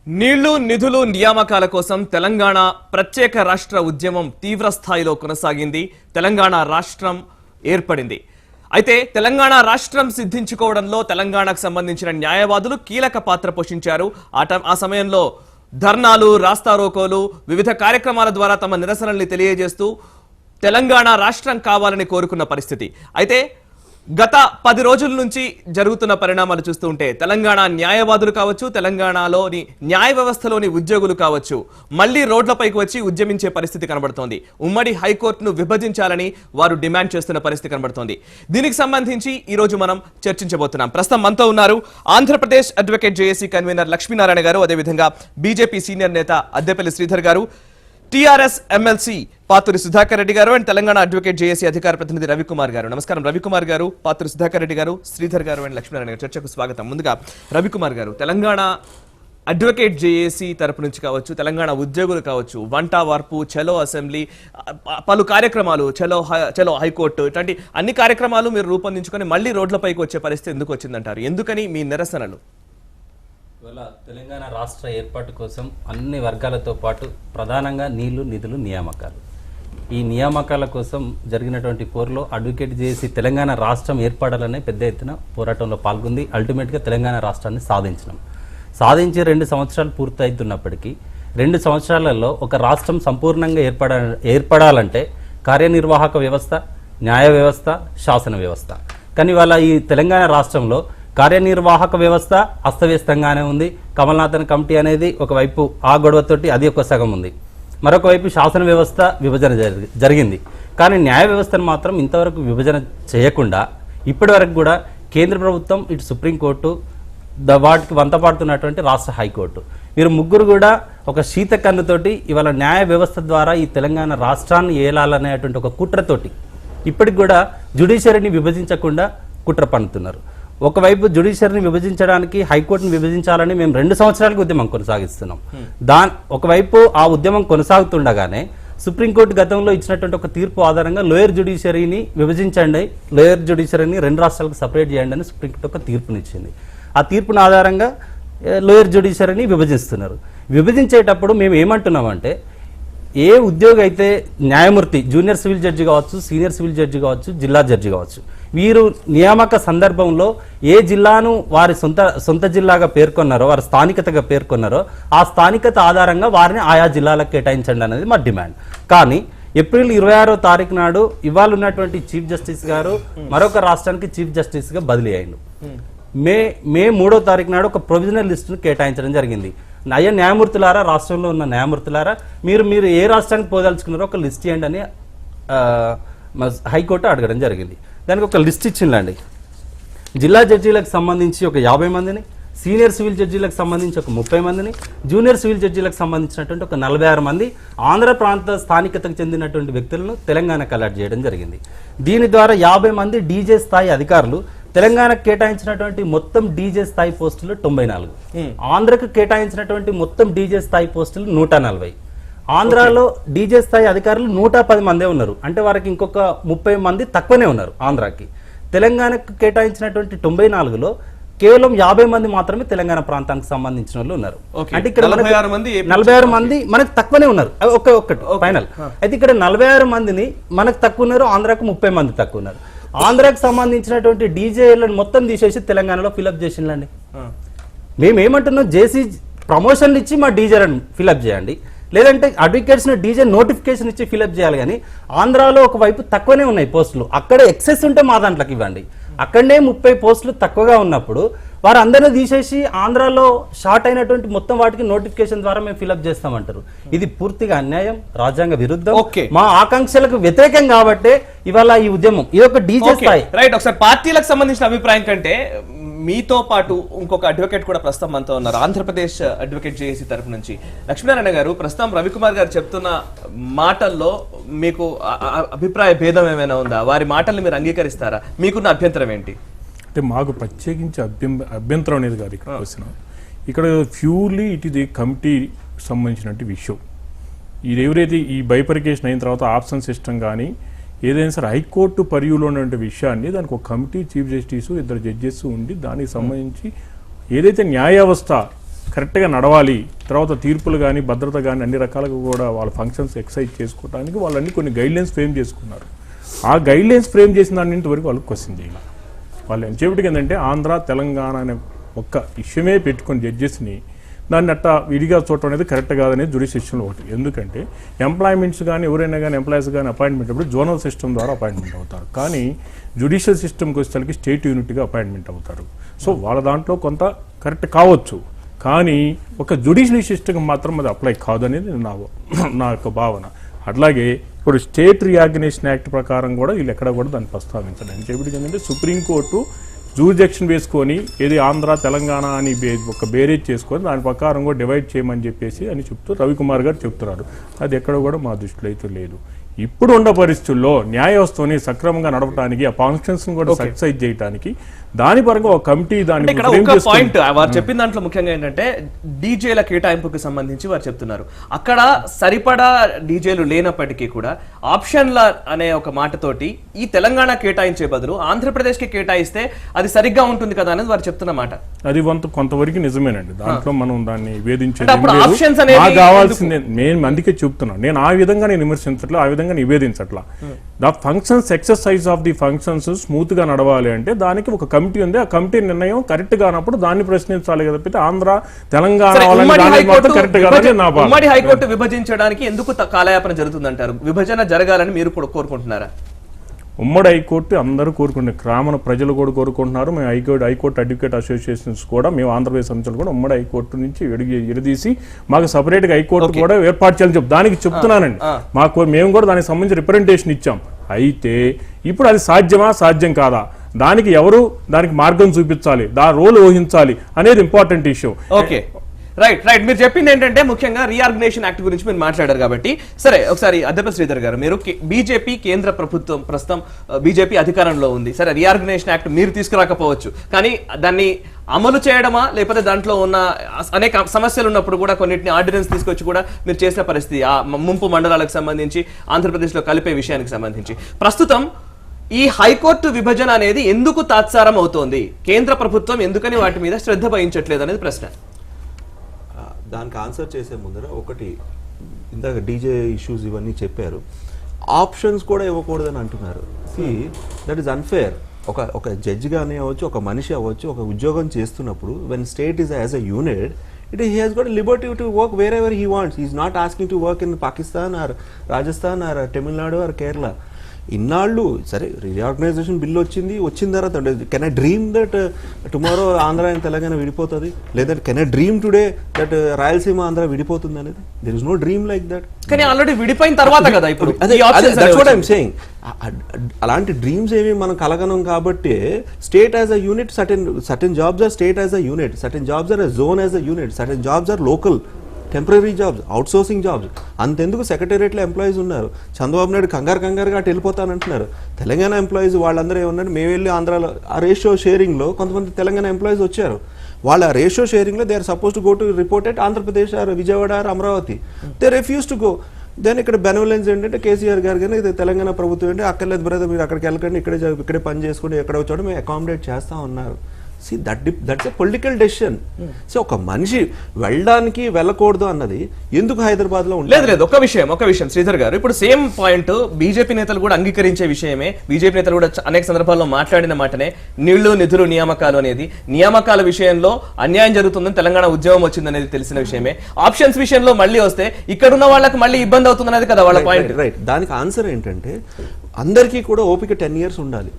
నీళ్లు నిధులు నియామకాల కోసం తెలంగాణ ప్రత్యేక రాష్ట్ర ఉద్యమం తీవ్ర స్థాయిలో కొనసాగింది. తెలంగాణ రాష్ట్రం ఏర్పడింది. అయితే తెలంగాణ రాష్ట్రం సిద్ధించుకోవడంలో తెలంగాణకు సంబంధించిన న్యాయవాదులు కీలక పాత్ర పోషించారు. ఆ సమయంలో ధర్నాలు, రాస్తారోకోలు, వివిధ కార్యక్రమాల ద్వారా తమ నిరసనల్ని తెలియజేస్తూ తెలంగాణ రాష్ట్రం కావాలని కోరుకున్న పరిస్థితి. అయితే గత 10 రోజుల నుంచి జరుగుతున్న పరిణామాలు చూస్తూ ఉంటే తెలంగాణ న్యాయవాదులు కావచ్చు, తెలంగాణలోని న్యాయ వ్యవస్థలోని ఉద్యోగులు కావచ్చు, మళ్లీ రోడ్లపైకి వచ్చి ఉద్యమించే పరిస్థితి కనబడుతోంది. ఉమ్మడి హైకోర్టును విభజించాలని వారు డిమాండ్ చేస్తున్న పరిస్థితి కనబడుతోంది. దీనికి సంబంధించి ఈ రోజు మనం చర్చించబోతున్నాం. ప్రస్తుతం మనతో ఉన్నారు Andhra Pradesh advocate JAC convener Lakshminarayana గారు, అదేవిధంగా బీజేపీ సీనియర్ నేత అద్దెపల్లి శ్రీధర్ గారు, టీఆర్ఎస్ ఎమ్మెల్సీ పాతూరి సుధాకర్ రెడ్డి గారు అండ్ తెలంగాణ అడ్వకేట్ జేఏసీ అధికార ప్రతినిధి రవికుమార్ గారు. నమస్కారం రవికుమార్ గారు, పాతూరి సుధాకర్ రెడ్డి గారు, శ్రీధర్ గారు అండ్ లక్ష్మీనారాయణ గారు. చర్చకు స్వాగతం. ముందుగా రవికుమార్ గారు, తెలంగాణ అడ్వకేట్ జేఏసీ తరపు నుంచి కావచ్చు, తెలంగాణ ఉద్యోగులు కావచ్చు, వంట వార్పు, చలో అసెంబ్లీ, పలు కార్యక్రమాలు, చలో హైకోర్టు, ఇట్లాంటి అన్ని కార్యక్రమాలు మీరు రూపొందించుకొని మళ్ళీ రోడ్లపైకి వచ్చే పరిస్థితి ఎందుకు వచ్చిందంటారు? ఎందుకని మీ నిరసనలు? ఇవాళ తెలంగాణ రాష్ట్ర ఏర్పాటు కోసం అన్ని వర్గాలతో పాటు ప్రధానంగా నీళ్లు నిధులు నియామకాలు, ఈ నియామకాల కోసం జరిగినటువంటి పోరులో అడ్వకేట్ చేసి తెలంగాణ రాష్ట్రం ఏర్పడాలనే పెద్ద ఎత్తున పోరాటంలో పాల్గొంది. అల్టిమేట్గా తెలంగాణ రాష్ట్రాన్ని సాధించి 2 సంవత్సరాలు పూర్తవుతున్నప్పటికీ 2 సంవత్సరాలలో ఒక రాష్ట్రం సంపూర్ణంగా ఏర్పడాలంటే కార్యనిర్వాహక వ్యవస్థ, న్యాయ వ్యవస్థ, శాసన వ్యవస్థ. కానీ ఇవాళ ఈ తెలంగాణ రాష్ట్రంలో కార్యనిర్వాహక వ్యవస్థ అస్తవ్యస్తంగానే ఉంది. కమల్నాథన్ కమిటీ అనేది ఒకవైపు ఆ గొడవతోటి అది ఒక సగం ఉంది, మరొక వైపు శాసన వ్యవస్థ విభజన జరిగింది. కానీ న్యాయ వ్యవస్థను మాత్రం ఇంతవరకు విభజన చేయకుండా ఇప్పటి వరకు కూడా కేంద్ర ప్రభుత్వం, ఇటు సుప్రీంకోర్టు, వాటికి వంతపాడుతున్నటువంటి రాష్ట్ర హైకోర్టు, వీరు ముగ్గురు కూడా ఒక శీత కన్నుతోటి ఇవాళ న్యాయ వ్యవస్థ ద్వారా ఈ తెలంగాణ రాష్ట్రాన్ని ఏలాలనేటువంటి ఒక కుట్రతోటి ఇప్పటికి కూడా జ్యుడిషియరీని విభజించకుండా కుట్ర పన్నుతున్నారు. ఒకవైపు జ్యుడిషియరీని విభజించడానికి, హైకోర్టును విభజించాలని మేము 2 సంవత్సరాలకు ఉద్యమం కొనసాగిస్తున్నాం. ఒకవైపు ఆ ఉద్యమం కొనసాగుతుండగానే సుప్రీంకోర్టు గతంలో ఇచ్చినటువంటి ఒక తీర్పు ఆధారంగా లోయర్ జ్యుడిషియరీని విభజించండి, లోయర్ జ్యుడిషియరీని 2 రాష్ట్రాలకు సపరేట్ చేయండి అని సుప్రీంకోర్టు ఒక తీర్పునిచ్చింది. ఆ తీర్పును ఆధారంగా లోయర్ జ్యుడిషియరీని విభజిస్తున్నారు. విభజించేటప్పుడు మేము ఏమంటున్నామంటే, ఏ ఉద్యోగి అయితే న్యాయమూర్తి, జూనియర్ సివిల్ జడ్జి కావచ్చు, సీనియర్ సివిల్ జడ్జి కావచ్చు, జిల్లా జడ్జి కావచ్చు, వీరు నియామక సందర్భంలో ఏ జిల్లాను వారి సొంత జిల్లాగా పేర్కొన్నారో, వారి స్థానికతగా పేర్కొన్నారో ఆ స్థానికత ఆధారంగా వారిని ఆయా జిల్లాలకు కేటాయించండి అనేది మా డిమాండ్. కానీ ఏప్రిల్ 26వ తారీఖు నాడు ఇవాళ ఉన్నటువంటి చీఫ్ జస్టిస్ గారు మరొక రాష్ట్రానికి చీఫ్ జస్టిస్గా బదిలీ అయ్యిండు. మే 3వ తారీఖు నాడు ఒక ప్రొవిజనల్ లిస్టును కేటాయించడం జరిగింది. అయ్యా న్యాయమూర్తులారా, రాష్ట్రంలో ఉన్న న్యాయమూర్తులారా, మీరు ఏ రాష్ట్రానికి పోదలుచుకున్నారో ఒక లిస్ట్ ఇవ్వండి అని హైకోర్టు అడగడం జరిగింది. దానికి ఒక లిస్ట్ ఇచ్చిందండి. జిల్లా జడ్జీలకు సంబంధించి ఒక 50 మందిని, సీనియర్ సివిల్ జడ్జీలకు సంబంధించి ఒక 30 మందిని, జూనియర్ సివిల్ జడ్జీలకు సంబంధించినటువంటి ఒక 46 మంది ఆంధ్ర ప్రాంత స్థానికతకు చెందినటువంటి వ్యక్తులను తెలంగాణకు అలాట్ చేయడం జరిగింది. దీని ద్వారా 50 మంది డీజే స్థాయి అధికారులు, తెలంగాణకు కేటాయించినటువంటి మొత్తం డీజే స్థాయి పోస్టులు 94, ఆంధ్రకు కేటాయించినటువంటి మొత్తం డీజే స్థాయి పోస్టులు 140. ఆంధ్రాలో డీజే స్థాయి అధికారులు 110 మందే ఉన్నారు. అంటే వారికి ఇంకొక 30 మంది తక్కువనే ఉన్నారు ఆంధ్రాకి. తెలంగాణకు కేటాయించినటువంటి 94లో కేవలం 50 మంది మాత్రమే తెలంగాణ ప్రాంతానికి సంబంధించిన వాళ్ళు ఉన్నారు. అంటే ఇక్కడ 46 మంది మనకు తక్కువనే ఉన్నారు. ఒక్కటి ఫైనల్ అయితే ఇక్కడ 46 మందిని మనకు తక్కువ ఉన్నారు, ఆంధ్రాకు 30 మంది తక్కువ ఉన్నారు. ఆంధ్రాకి సంబంధించినటువంటి డీజేలను మొత్తం తీసేసి తెలంగాణలో ఫిలప్ చేసిందండి. మేమేమంటున్నాం, జేసీ ప్రమోషన్లు ఇచ్చి మా డీజేలను ఫిలప్ చేయండి, లేదంటే అడ్వకేట్స్ డీజే నోటిఫికేషన్ ఇచ్చి ఫిలప్ చేయాలి. కానీ ఆంధ్రాలో ఒకవైపు తక్కువనే ఉన్నాయి పోస్టులు, అక్కడ ఎక్సెస్ ఉంటే మా దాంట్లోకి ఇవ్వండి. అక్కడనే 30 పోస్టులు తక్కువగా ఉన్నప్పుడు వారందరినీ తీసేసి ఆంధ్రాలో షార్ట్ అయినటువంటి మొత్తం వాటికి నోటిఫికేషన్ ద్వారా మేము ఫిలప్ చేస్తామంటారు. ఇది పూర్తిగా అన్యాయం, రాజ్యాంగ విరుద్ధం, మా ఆకాంక్షలకు వ్యతిరేకం. కాబట్టి ఇవాళ ఈ ఉద్యమం ఇది ఒక డీజే స్థాయి. రైట్, ఒకసారి పార్టీలకు సంబంధించిన అభిప్రాయం కంటే మీతో పాటు ఇంకొక అడ్వకేట్ కూడా ప్రస్తుతం మనతో ఉన్నారు, ఆంధ్రప్రదేశ్ అడ్వకేట్ జేఏసీ తరపు నుంచి లక్ష్మీనారాయణ గారు. ప్రస్తుతం రవికుమార్ గారు చెప్తున్న మాటల్లో మీకు అభిప్రాయ భేదం ఏమైనా ఉందా? వారి మాటల్ని మీరు అంగీకరిస్తారా? మీకున్న అభ్యంతరం ఏంటి? అంటే మాకు ప్రత్యేకించి అభ్యంతరం అనేది కాదు ఇక్కడ క్వశ్చన్. ఇక్కడ ప్యూర్లీ ఇట్ ఇది కమిటీ సంబంధించినటువంటి విషయం. ఇది ఎవరైతే ఈ బైపరికేషన్ అయిన తర్వాత ఆప్షన్ సిస్టమ్ కానీ ఏదైనా సరే హైకోర్టు పరిధిలో ఉన్నటువంటి విషయాన్ని దానికి ఒక కమిటీ, చీఫ్ జస్టిస్, 2 జడ్జెస్ ఉండి దానికి సంబంధించి ఏదైతే న్యాయ వ్యవస్థ కరెక్ట్గా నడవాలి, తర్వాత తీర్పులు కానీ భద్రత కానీ అన్ని రకాలుగా కూడా వాళ్ళ ఫంక్షన్స్ ఎక్సైజ్ చేసుకోవడానికి వాళ్ళన్ని కొన్ని గైడ్లైన్స్ ఫ్రేమ్ చేసుకున్నారు. ఆ గైడ్లైన్స్ ఫ్రేమ్ చేసిన దాని ఇంతవరకు వాళ్ళకి క్వశ్చన్ చేయాలి. వాళ్ళు ఎంచేపటికి ఏంటంటే ఆంధ్ర తెలంగాణ అనే ఒక్క ఇష్యమే పెట్టుకొని జడ్జెస్ని దాన్ని అట్టా విడిగా చూడటం అనేది కరెక్ట్ కాదనేది జ్యుడిషియల్లో ఒకటి. ఎందుకంటే ఎంప్లాయ్మెంట్స్ కానీ ఎవరైనా కానీ ఎంప్లాయీస్ కానీ అపాయింట్మెంట్ అప్పుడు జోనల్ సిస్టమ్ ద్వారా అపాయింట్మెంట్ అవుతారు, కానీ జ్యుడిషియల్ సిస్టమ్కి వచ్చేసరికి స్టేట్ యూనిట్గా అపాయింట్మెంట్ అవుతారు. సో వాళ్ళ దాంట్లో కొంత కరెక్ట్ కావచ్చు, కానీ ఒక జ్యుడిషియల్ సిస్టమ్ మాత్రం అది అప్లై కాదు అనేది నా యొక్క భావన. అట్లాగే ఇప్పుడు స్టేట్ రీఆర్గనైజేషన్ యాక్ట్ ప్రకారం కూడా వీళ్ళు ఎక్కడ కూడా దాన్ని ప్రస్తావించండి అని చెప్పి ఏంటంటే సుప్రీంకోర్టు జూరిజెక్షన్ వేసుకొని ఏది ఆంధ్ర తెలంగాణ అని ఒక బేరేజ్ చేసుకొని దాని ప్రకారం కూడా డివైడ్ చేయమని చెప్పేసి అని చెప్తూ రవికుమార్ గారు చెప్తున్నారు. అది ఎక్కడ కూడా మా దృష్టిలో అయితే లేదు. ఇప్పుడు ఉన్న పరిస్థితుల్లో న్యాయ వ్యవస్థని సక్రమంగా నడపడానికి ఆ ఫంక్షన్స్ కూడా సక్సెస్ చేయడానికి దాని పరంగా ఒక కమిటీ దాని ఇక్కడ ఒక పాయింట్ వారు చెప్పిన దాంట్లో ముఖ్యంగా ఏంటంటే డీజేల కేటాయింపుకి సంబంధించి వారు చెప్తున్నారు. అక్కడ సరిపడా డీజేలు లేనప్పటికీ కూడా ఆప్షన్ల అనే ఒక మాటతోటి ఈ తెలంగాణ కేటాయించే బదులు ఆంధ్రప్రదేశ్ కి కేటాయిస్తే అది సరిగ్గా ఉంటుంది కదా అనేది వారు చెప్తున్న మాట. అది కొంతవరకు నిజమేనండి. దాంట్లో మనం దాన్ని వేధించేది కావాల్సిందే. నేను అందుకే చెప్తున్నాను, నేను ఆ విధంగా నేను విమర్శించట్లా, ఆ విధంగా నివేదించట్లా. The functions exercise of the functions smooth గా నడవాలి అంటే దానికి ఒక కమిటీ ఉంది. ఆ కమిటీ నిర్ణయం కరెక్ట్ కానప్పుడు దాన్ని ప్రశ్నించాలి కదా. ఆంధ్ర తెలంగాణ ఉమ్మడి హైకోర్టు విభజించడానికి ఎందుకు కాలయాపన జరుగుతుందంటారు? విభజన జరగాలని మీరు కూడా కోరుకుంటున్నారా? ఉమ్మడి హైకోర్టు అందరూ కోరుకుంటున్నారు, గ్రామీణ ప్రజలు కూడా కోరుకుంటున్నారు. మేము హైకోర్టు అడ్వకేట్ అసోసియేషన్స్ కూడా, మేము ఆంధ్రప్రదేశ్ సంస్థలు కూడా ఉమ్మడి హైకోర్టు నుంచి విడదీసి మాకు సపరేట్గా హైకోర్టు కూడా ఏర్పాటు చేయాలని దానికి చెప్తున్నానండి. మేము కూడా దానికి సంబంధించి రిప్రజెంటేషన్ ఇచ్చాం. అయితే ఇప్పుడు అది సాధ్యం కాదా, దానికి ఎవరు దానికి మార్గం చూపించాలి, రోల్ వహించాలి అనేది ఇంపార్టెంట్ ఇష్యూ. Okay, right. మీరు చెప్పింది ఏంటంటే ముఖ్యంగా రీఆర్గనైజేషన్ యాక్ట్ గురించి మీరు మాట్లాడారు కాబట్టి, సరే ఒకసారి అద్దెప శ్రీధర్ గారు, మీరు బీజేపీ కేంద్ర ప్రభుత్వం ప్రస్తుతం బీజేపీ అధికారంలో ఉంది. సరే, రీఆర్గనైజేషన్ యాక్ట్ మీరు తీసుకురాకపోవచ్చు, కానీ దాన్ని అమలు చేయడమా లేకపోతే దాంట్లో ఉన్న అనేక సమస్యలు ఉన్నప్పుడు కూడా కొన్నిటిని ఆర్డినెన్స్ తీసుకొచ్చి కూడా మీరు చేసిన పరిస్థితి, ఆ ముంపు మండలాలకు సంబంధించి ఆంధ్రప్రదేశ్లో కలిపే విషయానికి సంబంధించి ప్రస్తుతం ఈ హైకోర్టు విభజన అనేది ఎందుకు తాత్సారం అవుతోంది? కేంద్ర ప్రభుత్వం ఎందుకని వాటి మీద శ్రద్ధ వహించట్లేదు అనేది ప్రశ్న. దానికి ఆన్సర్ చేసే ముందర ఒకటి, ఇందాక డీజే ఇష్యూస్ ఇవన్నీ చెప్పారు, ఆప్షన్స్ కూడా ఇవ్వకూడదని అంటున్నారు. That is unfair. ఒక జడ్జి కానీ అవ్వచ్చు, ఒక మనిషి అవ్వచ్చు, ఒక ఉద్యోగం చేస్తున్నప్పుడు when state is as a unit, he has got a liberty to work wherever he wants. He is not asking to work in Pakistan or Rajasthan or Tamil Nadu or Kerala. ఇన్నాళ్ళు సరే reorganisation bill వచ్చిన తర్వాత can I dream that tomorrow Andhra and Telangana విడిపోతుంది, లేదా can I dream today that Rayalaseema Andhra విడిపోతుంది అనేది? There is no dream like that. కానీ already విడిపోయిన తర్వాత కదా ఇప్పుడు దట్స్ వాట్ ఐఎమ్ సేయింగ్. అలాంటి డ్రీమ్స్ ఏమి మనం కలగనం కాబట్టి state as a unit, certain jobs are state as a unit, certain jobs are zone as a unit, certain jobs are local temporary jobs, outsourcing jobs. అంతెందుకు సెక్రటేరియట్లో employees ఉన్నారు. చంద్రబాబు నాయుడు కంగారుగా అటు వెళ్ళిపోతానంటున్నారు. తెలంగాణ ఎంప్లాయీస్ వాళ్ళందరూ ఏమన్నారు, మేము వెళ్ళి ఆంధ్రాలో ఆ రేషియో షేరింగ్లో కొంతమంది తెలంగాణ ఎంప్లాయీస్ వచ్చారు. వాళ్ళ రేషియో షేరింగ్లో they are supposed to go to report at Andhra Pradesh or Vijayawada or Amaravati. They refuse to go. Then ఇక్కడ బెనవలెన్స్ ఏంటంటే కేసీఆర్ గారు కానీ ఇది తెలంగాణ ప్రభుత్వం ఏంటి, అక్కర్లేదు బ్రదర్, మీరు అక్కడికి వెళ్ళకండి, ఇక్కడే పని చేసుకుంటే ఎక్కడ వచ్చాడో మేము అకామిడేట్ చేస్తూ ఉన్నారు. See, that's a political decision. So ఒక మనిషి వెళ్ళడానికి వెళ్ళకూడదు అన్నది ఎందుకు హైదరాబాద్ లో లేదు. ఒక విషయం శ్రీధర్ గారు, ఇప్పుడు సేమ్ పాయింట్ బీజేపీ నేతలు కూడా అంగీకరించే విషయమే. బీజేపీ నేతలు కూడా అనేక సందర్భాల్లో మాట్లాడిన మాటనే నీళ్లు నిధులు నియామకాలు అనేది. నియామకాల విషయంలో అన్యాయం జరుగుతుందని తెలంగాణ ఉద్యమం వచ్చిందనేది తెలిసిన విషయమే. ఆప్షన్స్ విషయంలో మళ్ళీ వస్తే ఇక్కడున్న వాళ్ళకి మళ్ళీ ఇబ్బంది అవుతుందనేది కదా వాళ్ళ పాయింట్. రైట్. దానికి ఆన్సర్ ఏంటంటే అందరికీ కూడా ఓపిక 10 years ఉండాలి.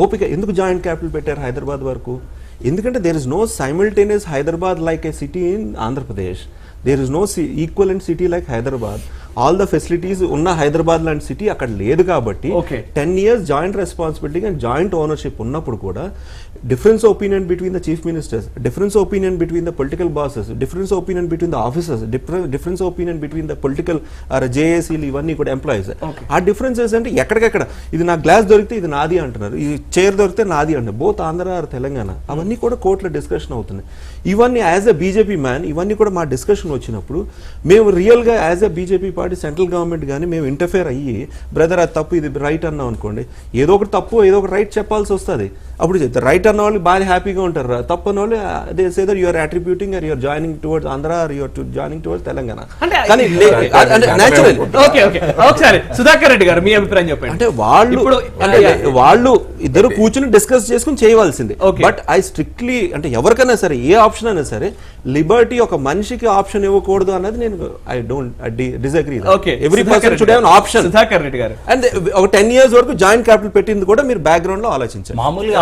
ఓపిక ఎందుకు జాయింట్ క్యాపిటల్ పెట్టారు హైదరాబాద్ వరకు? ఎందుకంటే there is no simultaneous Hyderabad like a city in Andhra Pradesh. There is no equivalent city like Hyderabad. All the facilities ఉన్న హైదరాబాద్ లాంటి సిటీ అక్కడ లేదు కాబట్టి 10 years joint responsibility and joint ownership ఉన్నప్పుడు కూడా difference opinion between the chief ministers, difference opinion between the political bosses, difference opinion between the officers, difference opinion between the political జేఏసీలు ఇవన్నీ కూడా ఎంప్లాయీస్. ఆ డిఫరెన్సెస్ అంటే ఎక్కడికెక్కడ ఇది నా గ్లాస్ దొరికితే ఇది నాది అంటున్నారు, ఈ చైర్ దొరికితే నాది అంటారు, బోత్ ఆంధ్ర ఆర్ తెలంగాణ. అవన్నీ కూడా కోర్టులో డిస్కషన్ అవుతున్నాయి. ఇవన్నీ యాజ్ అ బీజేపీ మ్యాన్ ఇవన్నీ కూడా మా డిస్కషన్ వచ్చినప్పుడు మేము రియల్గా as a BJP party central government కానీ మేము ఇంటర్ఫేర్ అయ్యి బ్రదర్ అది తప్పు ఇది రైట్ అన్నాం అనుకోండి, ఏదో ఒకటి తప్పు ఏదో ఒకటి రైట్ చెప్పాల్సి వస్తుంది. అప్పుడు రైట్ అన్న వాళ్ళు బాగా హ్యాపీగా ఉంటారు, తప్పు అన్న వాళ్ళు they say that you are attributing are you are joining towards Andhra are you are joining towards Telangana. కానీ నేచురల్ ఒకసారి సుధాకర్ రెడ్డి గారు మీ అభిప్రాయం చెప్పండి. అంటే వాళ్ళు ఇద్దరు కూర్చుని డిస్కస్ చేసుకుని చేయవలసింది. బట్ ఐ స్ట్రిక్ట్లీ అంటే ఎవరికైనా సరే ఏ ఆప్షన్ అయినా సరే లిబర్టీ ఒక మనిషికి ఆప్షన్ ఇవ్వకూడదు అన్నది నేను I disagree. Every person should have option. Sudhakar Reddy గారు అండ్ ఒక 10 years వరకు జాయింట్ క్యాపిటల్ పెట్టింది కూడా మీరు బ్యాక్గ్రౌండ్ లో ఆలోచించాలి. మామూలుగా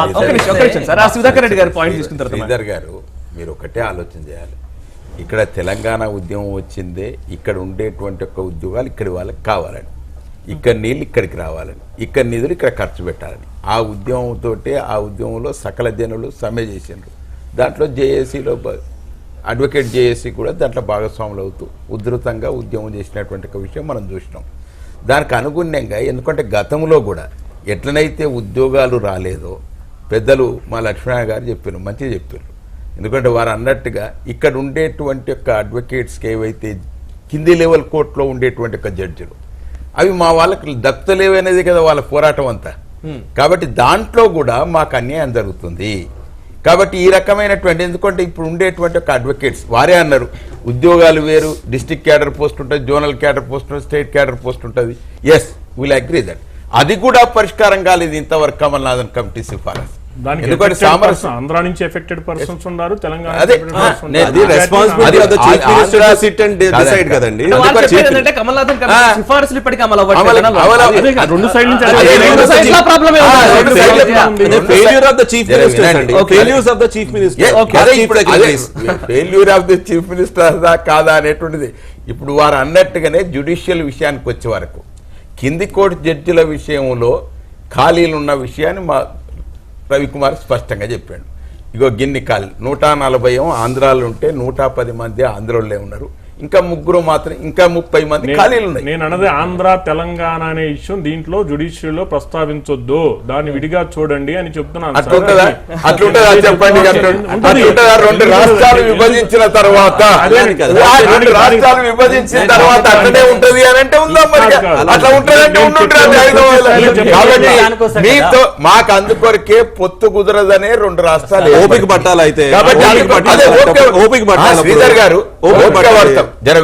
సుధాకర్ రెడ్డి గారు పాయింట్ తీసుకున్న తర్వాత శ్రీధర్ గారు మీరు ఒకటే ఆలోచన చేయాలి. ఇక్కడ తెలంగాణ ఉద్యమం వచ్చిందే ఇక్కడ ఉండేటువంటి ఒక ఉద్యోగాలు ఇక్కడి వాళ్ళకి కావాలని, ఇక్కడ నీళ్ళు ఇక్కడికి రావాలని, ఇక్కడ నిధులు ఇక్కడ ఖర్చు పెట్టాలని. ఆ ఉద్యమంతో ఆ ఉద్యమంలో సకల జనులు సమ్మె చేసిండ్రు. దాంట్లో జేఏసీలో అడ్వకేట్ జేఏసీ కూడా దాంట్లో భాగస్వాములు అవుతూ ఉధృతంగా ఉద్యమం చేసినటువంటి ఒక విషయం మనం చూసినాం. దానికి అనుగుణ్యంగా ఎందుకంటే గతంలో కూడా ఎట్లనైతే ఉద్యోగాలు రాలేదో పెద్దలు మా లక్ష్మణ గారు చెప్పారు, మంచిగా చెప్పారు. ఎందుకంటే వారు అన్నట్టుగా ఇక్కడ ఉండేటువంటి యొక్క అడ్వకేట్స్కి ఏవైతే కింది లెవెల్ కోర్టులో ఉండేటువంటి ఒక జడ్జిలు అవి మా వాళ్ళకి దక్కుతలేవు అనేది కదా వాళ్ళ పోరాటం అంతా. కాబట్టి దాంట్లో కూడా మాకు అన్యాయం జరుగుతుంది. కాబట్టి ఈ రకమైనటువంటి ఎందుకంటే ఇప్పుడు ఉండేటువంటి ఒక అడ్వకేట్స్ వారే అన్నారు ఉద్యోగాలు వేరు, డిస్ట్రిక్ట్ క్యాడర్ పోస్ట్ ఉంటుంది, జోనల్ క్యాడర్ పోస్ట్ ఉంటుంది, స్టేట్ క్యాడర్ పోస్ట్ ఉంటుంది. Yes will agree that. అది కూడా పరిష్కారం కాలేదు ఇంతవరకు కమల్నాథన్ కమిటీ సిఫారసు. ఎందుకంటే ఆంధ్ర నుంచి ఎఫెక్టెడ్ పర్సన్స్ ఉన్నారు, Telangana failure of the chief minister కాదా అనేటువంటిది. ఇప్పుడు వారు అన్నట్టుగానే జ్యుడిషియల్ విషయానికి వచ్చే వరకు కింది కోర్టు జడ్జిల విషయంలో ఖాళీలు ఉన్న విషయాన్ని మా రవికుమార్ స్పష్టంగా చెప్పాడు. ఇగో గిన్ని ఖాళీ 140 ఆంధ్రాలో ఉంటే 110 మంది ఆంధ్రలో ఉన్నారు, ఇంకా 3 మాత్రం ఇంకా 30 మంది ఖాళీలు ఉన్నాయి. నేను అన్నది ఆంధ్ర తెలంగాణ అనే ఇష్యూ దీంట్లో జ్యుడిషియల్లో ప్రస్తావించొద్దు, దాన్ని విడిగా చూడండి అని చెప్తున్నాను. అట్లుంటదా చెప్పండి. అట్లుంటదా? 2 రాష్ట్రాలు విభజించిన తర్వాత అట్లనే ఉంటది అని అంటే ఉందా? మరి అట్లా ఉంటదంటే కాబట్టి మీతో మాకు అందుకొరకే పొత్తు కుదరదనే 2 రాష్ట్రాలు ఓపిక పట్టాలి. అయితే ఓపిక పట్టాలి. శ్రీధర్ గారు జర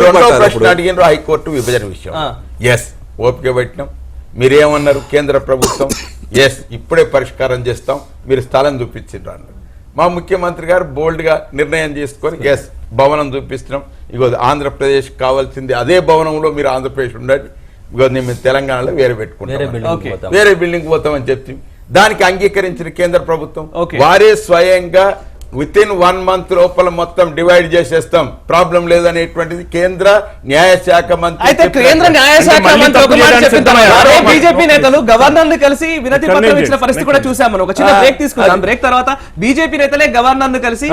రెండో ప్రశ్న అడిగిన హైకోర్టు విభజన విషయం. ఎస్ ఓపిక పెట్టినాం. మీరేమన్నారు కేంద్ర ప్రభుత్వం? ఎస్ ఇప్పుడే పరిష్కారం చేస్తాం, మీరు స్థలం చూపించారు అన్నారు. మా ముఖ్యమంత్రి గారు బోల్డ్ గా నిర్ణయం చేసుకొని ఎస్ భవనం చూపిస్తున్నాం, ఇగో ఆంధ్రప్రదేశ్ కావాల్సింది అదే భవనంలో మీరు ఆంధ్రప్రదేశ్ ఉండండి, ఇగో మేము తెలంగాణలో వేరే పెట్టుకుంటాం, వేరే బిల్డింగ్ పోతామని చెప్తే దానికి అంగీకరించిన కేంద్ర ప్రభుత్వం వారే స్వయంగా వితిన్ 1 month లోపల మొత్తం డివైడ్ చేసేస్తాం, ప్రాబ్లం లేదనేటువంటిది కేంద్ర న్యాయశాఖ మంత్రి. అయితే కేంద్ర న్యాయశాఖ మంత్రి బీజేపీ నేతలు గవర్నర్ ని కలిసి వినతి పత్రం ఇచ్చిన పరిస్థితి కూడా చూసాం. మనం ఒక చిన్న బ్రేక్ తీసుకున్నాం. బ్రేక్ తర్వాత బీజేపీ నేతలే గవర్నర్ ను కలిసి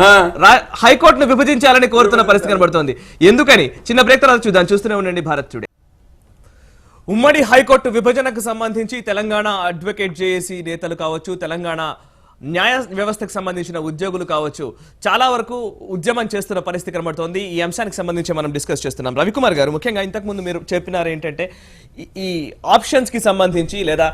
హైకోర్టును విభజించాలని కోరుతున్న పరిస్థితి కనబడుతోంది. ఎందుకని చిన్న బ్రేక్ తర్వాత చూద్దాం. చూస్తూనే ఉండండి భారత్ టుడే. ఉమ్మడి హైకోర్టు విభజనకు సంబంధించి తెలంగాణ అడ్వకేట్ జేఏసీ నేతలు కావచ్చు, తెలంగాణ న్యాయ వ్యవస్థకు సంబంధించిన ఉద్యోగులు కావచ్చు, చాలా వరకు ఉద్యమం చేస్తున్న పరిస్థితి కనబడుతోంది. ఈ అంశానికి సంబంధించి మనం డిస్కస్ చేస్తున్నాం. రవికుమార్ గారు, ముఖ్యంగా ఇంతకుముందు మీరు చెప్పినారు ఏంటంటే ఈ ఆప్షన్స్ కి సంబంధించి లేదా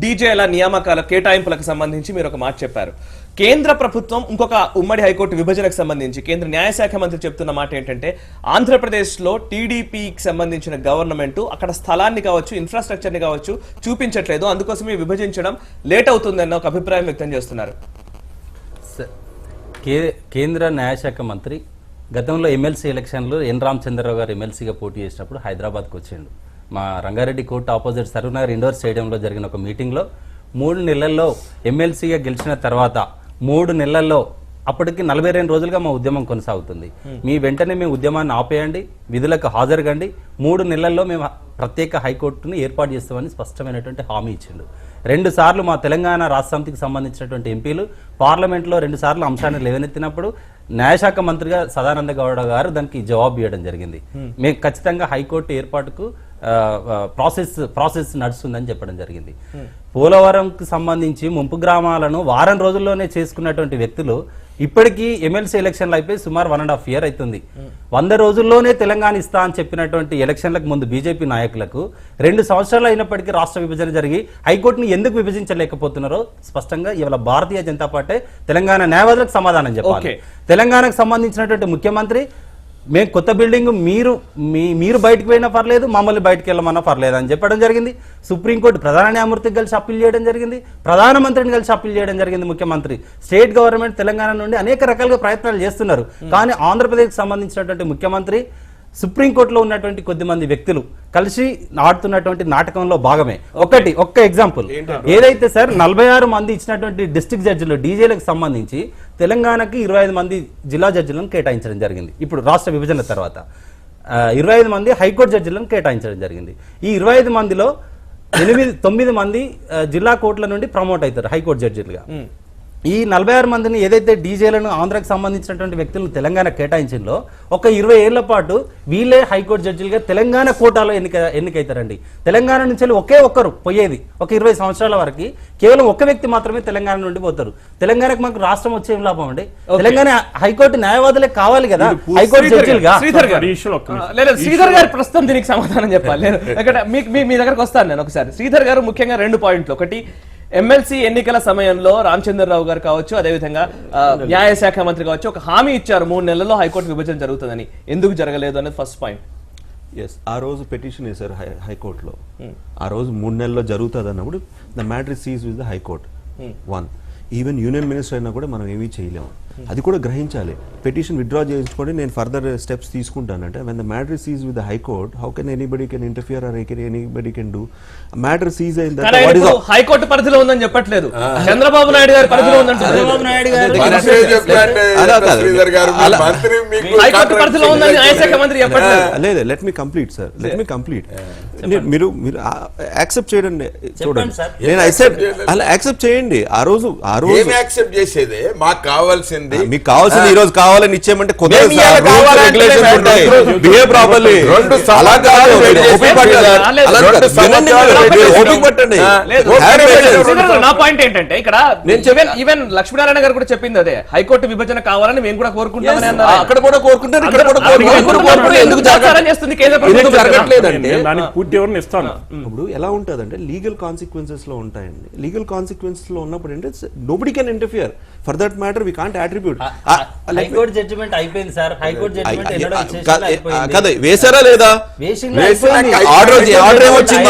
డీజేల నియామకాల కేటాయింపులకు సంబంధించి మీరు ఒక మాట చెప్పారు. కేంద్ర ప్రభుత్వం ఇంకొక ఉమ్మడి హైకోర్టు విభజనకు సంబంధించి కేంద్ర న్యాయశాఖ మంత్రి చెప్తున్న మాట ఏంటంటే ఆంధ్రప్రదేశ్లో టీడీపీకి సంబంధించిన గవర్నమెంట్ అక్కడ స్థలాన్ని కావచ్చు, ఇన్ఫ్రాస్ట్రక్చర్ని కావచ్చు చూపించట్లేదు, అందుకోసమే విభజించడం లేట్ అవుతుందన్న ఒక అభిప్రాయం వ్యక్తం చేస్తున్నారు. కేంద్ర న్యాయశాఖ మంత్రి గతంలో ఎమ్మెల్సీ ఎలక్షన్లో ఎన్ రామచంద్రరావు గారు ఎమ్మెల్సీగా పోటీ చేసినప్పుడు హైదరాబాద్కి వచ్చిండు. మా Rangareddy court opposite Saroornagar indoor స్టేడియంలో జరిగిన ఒక మీటింగ్లో 3 నెలల్లో ఎమ్మెల్సీగా గెలిచిన తర్వాత 3 నెలల్లో అప్పటికి 42 రోజులుగా మా ఉద్యమం కొనసాగుతుంది, మీ వెంటనే మేము ఉద్యమాన్ని ఆపేయండి, విధులకు హాజరుగండి, 3 నెలల్లో మేము ప్రత్యేక హైకోర్టును ఏర్పాటు చేస్తామని స్పష్టమైనటువంటి హామీ ఇచ్చిండు. 2 సార్లు మా తెలంగాణ రాష్ట్ర సమితికి సంబంధించినటువంటి ఎంపీలు పార్లమెంట్లో 2 సార్లు అంశాన్ని లేవనెత్తినప్పుడు న్యాయశాఖ మంత్రిగా సదానంద గౌడ గారు దానికి జవాబు ఇవ్వడం జరిగింది. మేము ఖచ్చితంగా హైకోర్టు ఏర్పాటుకు ప్రాసెస్ నడుస్తుందని చెప్పడం జరిగింది. పోలవరంకు సంబంధించి ముంపు గ్రామాలను వారం రోజుల్లోనే చేసుకున్నటువంటి వ్యక్తులు ఇప్పటికీ ఎమ్మెల్సీ ఎలక్షన్లు అయిపోయి సుమారు 1.5 year అవుతుంది. 100 రోజుల్లోనే తెలంగాణ ఇస్తా అని చెప్పినటువంటి ఎలక్షన్లకు ముందు బీజేపీ నాయకులకు 2 సంవత్సరాలు అయినప్పటికీ రాష్ట్ర విభజన జరిగి హైకోర్టుని ఎందుకు విభజించలేకపోతున్నారో స్పష్టంగా ఇవాళ భారతీయ జనతా పార్టీ తెలంగాణ న్యాయవాదులకు సమాధానం చెప్పాలి. తెలంగాణకు సంబంధించినటువంటి ముఖ్యమంత్రి మేము కొత్త బిల్డింగ్ మీరు బయటకు పోయినా పర్లేదు, మమ్మల్ని బయటకు వెళ్ళమన్నా పర్లేదు అని చెప్పడం జరిగింది. సుప్రీంకోర్టు ప్రధాన న్యాయమూర్తికి కలిసి అప్పీల్ చేయడం జరిగింది, ప్రధానమంత్రిని కలిసి అప్పీల్ చేయడం జరిగింది. ముఖ్యమంత్రి స్టేట్ గవర్నమెంట్ తెలంగాణ నుండి అనేక రకాలుగా ప్రయత్నాలు చేస్తున్నారు. కానీ ఆంధ్రప్రదేశ్కి సంబంధించినటువంటి ముఖ్యమంత్రి సుప్రీంకోర్టులో ఉన్నటువంటి కొద్దిమంది వ్యక్తులు కలిసి ఆడుతున్నటువంటి నాటకంలో భాగమే. ఒక్క ఎగ్జాంపుల్ ఏదైతే సార్ 46 మంది ఇచ్చినటువంటి డిస్ట్రిక్ట్ జడ్జిలు డీజేలకు సంబంధించి తెలంగాణకి 25 మంది జిల్లా జడ్జిలను కేటాయించడం జరిగింది. ఇప్పుడు రాష్ట్ర విభజన తర్వాత 25 మంది హైకోర్టు జడ్జిలను కేటాయించడం జరిగింది. ఈ 25 మందిలో 9 మంది జిల్లా కోర్టుల నుండి ప్రమోట్ అవుతారు హైకోర్టు జడ్జిలుగా. ఈ 46 మందిని ఏదైతే డీజేలను ఆంధ్రాకి సంబంధించినటువంటి వ్యక్తులను తెలంగాణ కేటాయించిందో ఒక 20 ఏళ్ల పాటు వీళ్ళే హైకోర్టు జడ్జిలుగా తెలంగాణ కోటాలో ఎన్నికైతారండి. తెలంగాణ నుంచి ఒకే ఒక్కరు పోయేది. ఒక 20 సంవత్సరాల వరకు కేవలం ఒక వ్యక్తి మాత్రమే తెలంగాణ నుండి పోతారు. తెలంగాణకు మాకు రాష్ట్రం వచ్చే లాభం అండి. తెలంగాణ హైకోర్టు న్యాయవాదులే కావాలి కదా హైకోర్టు జడ్జిలుగా. శ్రీధర్ గారు ప్రస్తుతం దీనికి సమాధానం చెప్పాలి. మీ దగ్గరకు వస్తాను నేను ఒకసారి. శ్రీధర్ గారు ముఖ్యంగా 2 పాయింట్లు. ఒకటి, ఎమ్మెల్సీ ఎన్నికల సమయంలో రామచంద్రరావు గారు కావచ్చు, అదేవిధంగా న్యాయశాఖ మంత్రి కావచ్చు, ఒక హామీ ఇచ్చారు 3 నెలల్లో హైకోర్టు విభజన జరుగుతుందని. ఎందుకు జరగలేదు అనేది ఫస్ట్ పాయింట్. ఎస్, ఆ రోజు పిటిషన్ వేశారు హైకోర్టులో. ఆ రోజు 3 నెలల్లో జరుగుతుంది అన్నప్పుడు the matter is seized with the high court. 1, even union minister అయినా కూడా మనం ఏమీ చేయలేము. అది కూడా గ్రహించాలి. పిటిషన్ విత్డ్రా చేయించుకొని నేను ఫర్దర్ స్టెప్స్ తీసుకుంటానంటే when the matter is seized with the high court, how can anybody can interfere or anybody can do matter seized in that what is high court పరిధిలో ఉందని చెప్పట్లేదు, చంద్రబాబు నాయుడు గారి పరిధిలో ఉందంటున్నారు. చంద్రబాబు నాయుడు గారు హైకోర్టు పరిధిలో ఉందని న్యాయశాఖ మంత్రి చెప్పట్లేదు. లేదు, let me complete sir, let me complete. మీరు యాక్సెప్ట్ చేయండి, చూడండి. నేను అలా యాక్సెప్ట్ చేయండి. ఆ రోజు యాక్సెప్ట్ చేసేదే మాకు కావాల్సింది. మీకు కావాల్సింది ఈ రోజు కావాలని ఇచ్చేయమంటే నా పాయింట్ ఏంటంటే ఇక్కడ ఈవెన్ లక్ష్మీనారాయణ గారు కూడా చెప్పింది అదే, హైకోర్టు విభజన కావాలని మేము కూడా కోరుకుంటామని అన్నారు. అక్కడ కూడా కోరుకుంటారు, ఇక్కడ కూడా కోరుకుంటారు. ఎందుకు చేస్తుంది కేంద్ర ప్రభుత్వం? జరగట్లేదండి. దానికి పూర్తి ఎవరిని ఇస్తాను. ఇప్పుడు ఎలా ఉంటుందంటే లీగల్ కాన్సిక్వెన్సెస్ లో ఉంటాయండి. లీగల్ కాన్సిక్వెన్సెస్ లో ఉన్నప్పుడు అంటే nobody can interfere. For that matter we can't attribute. High court judgement అయిపోయింది సార్. హైకోర్టు జడ్జిమెంట్ కదా వేసారా లేదా? ఆర్డర్ ఏమొచ్చింది?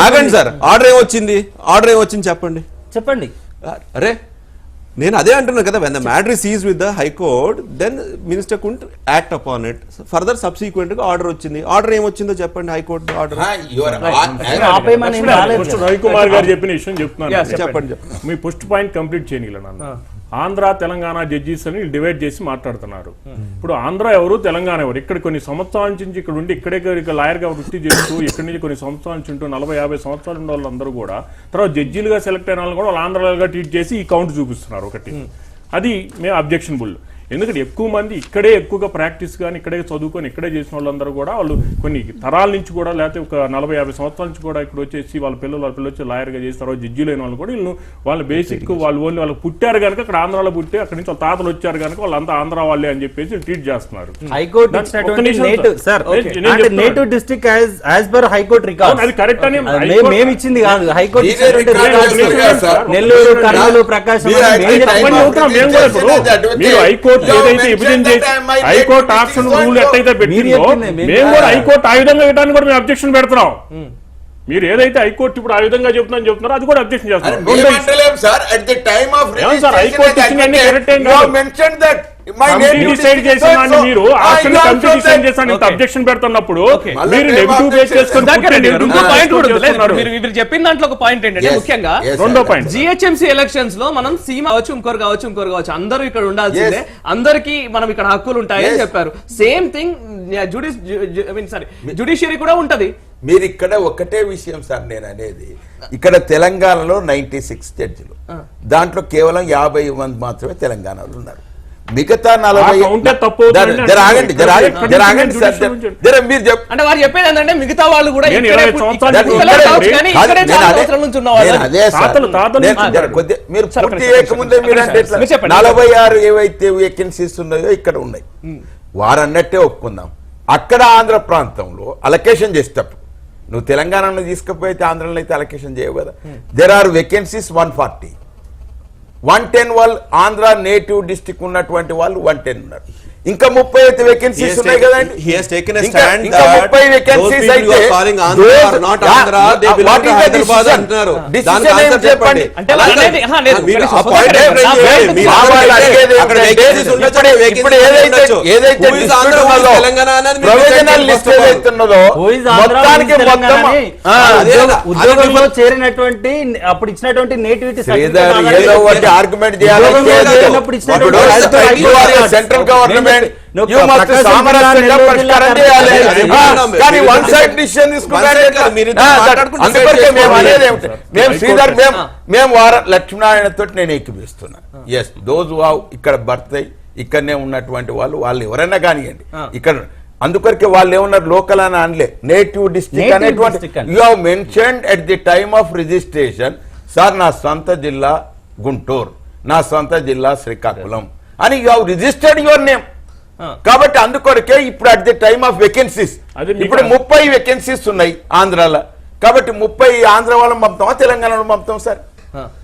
ఆగండి సార్, ఆర్డర్ ఏమొచ్చింది? చెప్పండి. అరే నేను అదే అంటున్నాను కదా, when the matter is seized with the high court, then minister couldn't act upon it. Further subsequent గా ఆర్డర్ వచ్చింది. ఆర్డర్ ఏమొచ్చిందో చెప్పండి. హైకోర్టు ఆర్డర్ రవికుమార్ గారు చెప్పిన విషయం చెప్తున్నాను. చెప్పండి. మీ ఫస్ట్ పాయింట్ కంప్లీట్ చేయగలను. ఆంధ్ర తెలంగాణ జడ్జీస్ అని డివైడ్ చేసి మాట్లాడుతున్నారు. ఇప్పుడు ఆంధ్ర ఎవరు, తెలంగాణ ఎవరు? ఇక్కడ కొన్ని సంవత్సరాల నుంచి ఇక్కడ ఉండి ఇక్కడే లాయర్ గా వృత్తి చేస్తూ ఇక్కడి నుంచి కొన్ని సంవత్సరాల నుంచి ఉంటూ 40-50 సంవత్సరాలు ఉన్న వాళ్ళందరూ కూడా తర్వాత జడ్జీలుగా సెలెక్ట్ అయిన వాళ్ళు కూడా వాళ్ళు ఆంధ్రగా ట్రీట్ చేసి ఈ కౌంట్ చూపిస్తున్నారు. ఒకటి అది మేము అబ్జెక్షనబుల్. ఎందుకంటే ఎక్కువ మంది ఇక్కడే ఎక్కువగా ప్రాక్టీస్ కానీ ఇక్కడే చదువుకొని ఇక్కడే చేసిన వాళ్ళందరూ కూడా వాళ్ళు కొన్ని తరాల నుంచి కూడా లేకపోతే ఒక 40-50 సంవత్సరాల నుంచి కూడా ఇక్కడ వచ్చేసి వాళ్ళ పిల్లలు వచ్చి లాయర్గా చేసి తర్వాత జడ్జీలు అయిన వాళ్ళు కూడా వీళ్ళు వాళ్ళ బేసిక్ వాళ్ళు ఓన్లీ వాళ్ళకి పుట్టారు కనుక అక్కడ ఆంధ్రాలో పుట్టి అక్కడి నుంచి వాళ్ళ తాతలు వచ్చారు కనుక వాళ్ళంతా ఆంధ్ర వాళ్ళే అని చెప్పేసి ట్రీట్ చేస్తున్నారు. అది కరెక్ట్ అని మేమిచ్చింది కాదు, హైకోర్టు నెల్లూరు, కర్నూలు, ప్రకాశం మీరు హైకోర్టు ఏదైతే విభజన చేసి హైకోర్టు ఆప్షన్ రూల్ ఎట్లయితే పెట్టిందో మేము కూడా హైకోర్టు ఆ విధంగా పెట్టడానికి కూడా మేము అబ్జెక్షన్ పెడుతున్నాం. మీరు ఏదైతే హైకోర్టు ఇప్పుడు ఆ విధంగా చెప్తున్నారో అది కూడా అబ్జెక్షన్ చేస్తున్నారు. హైకోర్టు ఇచ్చిందన్నీ కరెక్ట్ ఏం కాదు. మీరు అబ్జెక్షన్ పెడుతున్నప్పుడు మీరు నెగటివ్ బేస్ చేసుకుని చెప్పిన దాంట్లో ఒక పాయింట్ ఏంటంటే ముఖ్యంగా రెండో పాయింట్, జిహెచ్ఎంసీ ఎలక్షన్స్ లో మనం సీమ కావచ్చు, ఇంకోరు కావచ్చు అందరూ ఇక్కడ ఉండాల్సిందే, అందరికి మనం ఇక్కడ హక్కులు ఉంటాయని చెప్పారు. సేమ్ థింగ్ జ్యుడిషియరీ కూడా ఉంటది. మీరు ఇక్కడ ఒకటే విషయం సార్ నేను అనేది, ఇక్కడ తెలంగాణలో 96 జడ్జిలు, దాంట్లో కేవలం 50 మంది మాత్రమే తెలంగాణలో ఉన్నారు. మిగతా 40 కౌంటే తప్పు అవుతుందండి. జర ఆగండి సార్, జర మీరు అంటే వారు చెప్పేది ఏంటంటే మిగతా వాళ్ళు కూడా నేను ఇక్కడే 20 సంవత్సరాలు ఇక్కడే ఇక్కడే కావచ్చు కానీ ఇక్కడే నేను చాలా అదే- సంవత్సరాల నుంచి ఉన్న వాళ్ళు. నేను అదే సార్. తాతలు నేను జర కొద్ది- మీరు సరే, పూర్తి ఒక్క చేయకముందే నిమిషం. మీరు అంటే ఎట్లా? మీరు చెప్పండి. 46 ఏవైతే వేకెన్సీస్ ఉన్నాయో ఇక్కడ ఉన్నాయి, వారన్నట్టే ఒప్పుకుందాం. అక్కడ ఆంధ్ర ప్రాంతంలో అలొకేషన్ చేసేటప్పుడు నువ్వు తెలంగాణను తీసుకుపోయితే ఆంధ్రలో అయితే అలొకేషన్ చేయవు కదా. దెర్ ఆర్ వేకెన్సీస్ 140, 110 వాళ్ళు ఆంధ్ర నేటివ్ డిస్ట్రిక్ట్ ఉన్నటువంటి వాళ్ళు 110 ఉన్నారు. ఇంకా 30 అయితే వేకెన్సీస్ ఉన్నాయి కదండి. He has taken a ఇంకా stand 30 that vacancies those people అయితే you are calling Andhra are not Andhra, they belong to Hyderabad అంటున్నారు. దానికి answer చెప్పండి. అంటే వాళ్ళు అనేది- లేదు, మీరు ఒక్క ఆ point నిమిషం. raise నా చేయండి. point మీరు నా అడగండి. వాళ్ళు అడిగేది అక్కడ ఏంటంటే vacancies ఉండొచ్చు, ఇప్పుడు vacancies ఉండొచ్చు. ఏదైతే Who is Andhra, who is Telangana అనేది మీరు ప్రొవిజనల్ decide లిస్ట్ చేసుకోవాలి. ఏదైతే ఉన్నదో Who is Andhra, మొత్తానికి who is మొత్తం తెలంగాణ అని అదే కదా. ఉద్యోగంలో చేరినటువంటి అప్పుడు ఇచ్చినటువంటి నేటివిటీ శ్రీధర్ ఏదో ఒకటి ఆర్గ్యుమెంట్ చేయాలి. సెంట్రల్ గవర్నమెంట్ యూ మస్ట్ సామరస్యంగా పరిష్కారం చేయాలి. కానీ వన్ సైడ్ డిసిషన్ తీసుకుంటారు. అందుకొరకే మేము అనేది ఏమిటి, మేము శ్రీధర్ మేము లక్ష్మీనారాయణ తోటి నేను ఏకీపిస్తున్నా. ఎస్ దోజ్ ఇక్కడ బర్త్ అయ్యి ఇక్కడనే ఉన్నటువంటి వాళ్ళు ఎవరైనా కానివ్వండి ఇక్కడ. అందుకొరకే వాళ్ళు ఏమన్నారు, లోకల్ అని అనలే, నేటివ్ డిస్ట్రిక్ట్ అనేటువంటి you have mentioned at the time of registration. Sir నా సొంత జిల్లా గుంటూరు, నా సొంత జిల్లా శ్రీకాకుళం అని you have registered your name. కాబట్టి అందుకొరకే ఇప్పుడు at the time of vacancies ఇప్పుడు 30 వేకెన్సీస్ ఉన్నాయి ఆంధ్రాలో. కాబట్టి 30 ఆంధ్ర వాళ్ళని పంపుతామా తెలంగాణలో పంపుతాం సార్?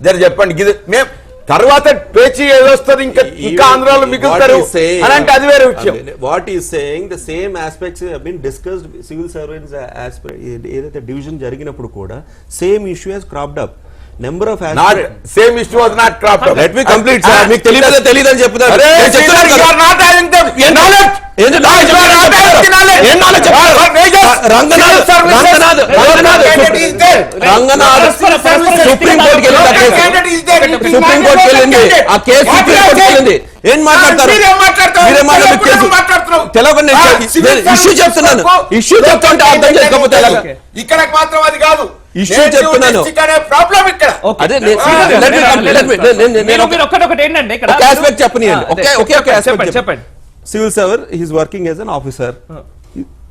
జర చెప్పండి. ఇది మేము తర్వాత పేచీ ఏదొస్తుంది, ఇంకా ఆంధ్రాలో మిగులుతారు అని అంటే అది వేరే విషయం. What he is saying, the same aspects have been discussed. Civil servants ఏదైతే డివిజన్ జరిగినప్పుడు కూడా same issue has cropped up. Number of Not same issue was not cropped up. Let me complete, sir. మీకు తెలియదు అని చెప్తున్నారు. అరే, నేను చెప్తున్నాను you కదా. are not having the knowledge. ఏంది No, you are not having the knowledge. ఏం knowledge చెప్పారు? రంగనాథ్ సుప్రీం కోర్టుకి వెళ్ళింది. సుప్రీం కోర్టుకి వెళ్ళింది. ఆ కేసు సుప్రీం కోర్టుకి వెళ్ళింది. ఏం మాట్లాడతారు? మీరేం మాట్లాడతారు? తెలవకుండా ఇష్యూ చెప్తున్నాను. ఇష్యూ చెప్తుంటే అర్థం చేసుకోకపోతే ఎలాగ? ఇక్కడ మాత్రం అది కాదు ఇష్యూ చెప్తున్నాను. ప్రాబ్లం ఇక్కడ. అదే మీరు ఒక్కటొకటి ఏంటంటే ఇక్కడ ఆస్పెక్ట్ చెప్పనియండి. ఒకే చెప్పండి చెప్పండి. Civil servant, he is working as an officer.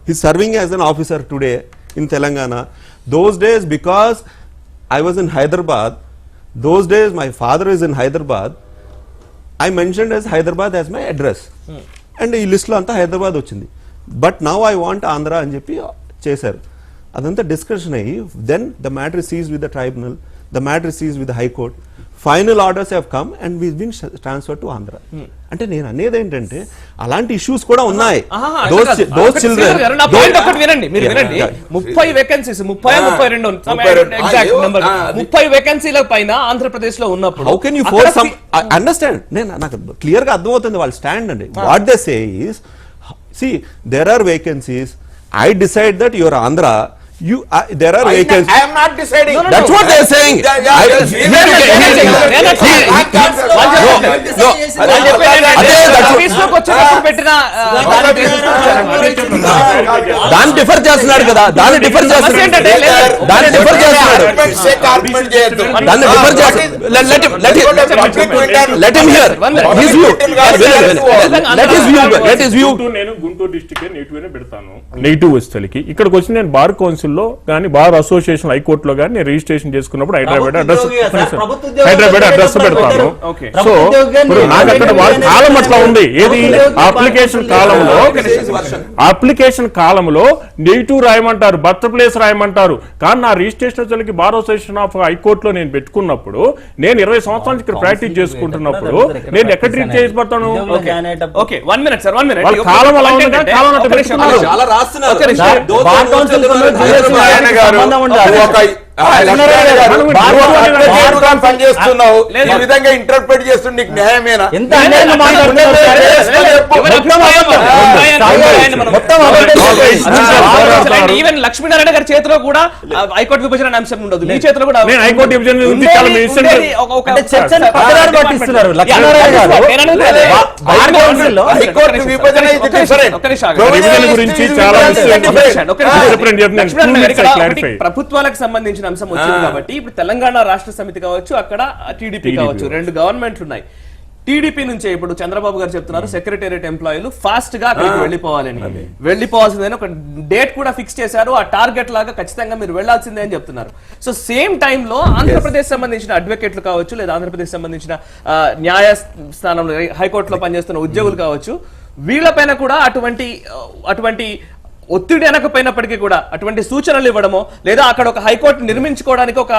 He is serving as an officer today in Telangana. Those days, because I was in Hyderabad, those days my father is in Hyderabad, I mentioned as Hyderabad as my address. And ఈ list లో అంతా హైదరాబాద్ వచ్చింది. But now I want Andhra అని చెప్పి చేశారు. అదంతా discussion అయ్యి then the matter seize with the tribunal, the matter seize with the high court. Final orders have come and we been transfer to Andhra. అంటే నేను అనేది ఏంటంటే అలాంటి ఇష్యూస్ కూడా ఉన్నాయి. Those children. నా పాయింట్ ఒకటి వినండి, మీరు వినండి. 30 వేకెన్సీస్ 32 ఎగ్జాక్ట్ నెంబర్ 30 వేకెన్సీల పైన ఆంధ్రప్రదేశ్ లో ఉన్నప్పుడు how can you force some understand? నేను నాకు క్లియర్ గా అర్థమవుతుంది వాళ్ళ స్టాండ్ అండి. What they say is, see there are vacancies, I decide that you are Andhra, there are vacancies. I am not deciding. No, no, That's what they are saying. దాన్ని differ చేస్తున్నాడు కదా, దాన్ని differ చేస్తున్నాడు. Let him hear his view. Let his view. నేను Guntur district negative పెడతాను. Negative వస్తలకి ఇక్కడికి వచ్చి నేను బార్ కౌన్సిల్లో కానీ బార్ అసోసియేషన్ హైకోర్టులో కానీ నేను రిజిస్ట్రేషన్ చేసుకున్నప్పుడు హైదరాబాద్ అడ్రస్ పెడతాను. సో ఇప్పుడు నాకు అక్కడ వాళ్ళ కాలం అట్లా ఉంది. ఏది అప్లికేషన్ కాలంలో నెగిటివ్ రాయమంటారు, బర్త్ ప్లేస్ రాయమంటారు. కానీ నా రిజిస్ట్రేషన్ వచ్చేసరికి బార్ అసోసియేషన్ ఆఫ్ హైకోర్టులో నేను పెట్టుకున్నప్పుడు, నేను 20 సంవత్సరాల నుంచి ఇక్కడ ప్రాక్టీస్ చేసుకుంటున్నప్పుడు నేను ఎక్కడ రీచ్ చేసి పడతాను? వాళ్ళ కాలం అలా ఉంది, కాలం అట్లా పెట్టుకున్నారు. చాలా రాస్తున్నారు. పనిచేస్తున్నావు ఈ విధంగా ఇంటర్ప్రిట్ చేస్తుండే నీకు న్యాయమేనా? ఈవెన్ లక్ష్మీనారాయణ గారి చేతిలో కూడా హైకోర్టు విభజన అనే అంశం ఉండదు. మీ చేతిలో కూడా నేను హైకోర్టు విభజన ఉంది, చాలా మీ ఇష్టం. హైకోర్టు విభజన గురించి చాలా ప్రభుత్వాలకు సంబంధించిన అంశం వచ్చింది కాబట్టి ఇప్పుడు తెలంగాణ రాష్ట్ర సమితి కావచ్చు, అక్కడ టీడీపీ కావచ్చు, రెండు గవర్నమెంట్లు ఉన్నాయి. టీడీపీ నుంచే ఇప్పుడు చంద్రబాబు గారు చెప్తున్నారు సెక్రటేరియట్ ఎంప్లాయీలు ఫాస్ట్ గా అక్కడికి వెళ్ళిపోవాలని, వెళ్ళిపోవాల్సిందని ఒక డేట్ కూడా ఫిక్స్ చేశారు. ఆ టార్గెట్ లాగా ఖచ్చితంగా మీరు వెళ్లాల్సిందే అని చెప్తున్నారు. సో సేమ్ టైంలో ఆంధ్రప్రదేశ్ సంబంధించిన అడ్వకేట్లు కావచ్చు, లేదా ఆంధ్రప్రదేశ్ సంబంధించిన న్యాయస్థానంలో హైకోర్టులో పనిచేస్తున్న ఉద్యోగులు కావచ్చు, వీళ్ళపైన కూడా అటువంటి ఒత్తిడి అనకపోయినప్పటికీ కూడా అటువంటి సూచనలు ఇవ్వడమో, లేదా అక్కడ ఒక హైకోర్టు నిర్మించుకోవడానికి ఒక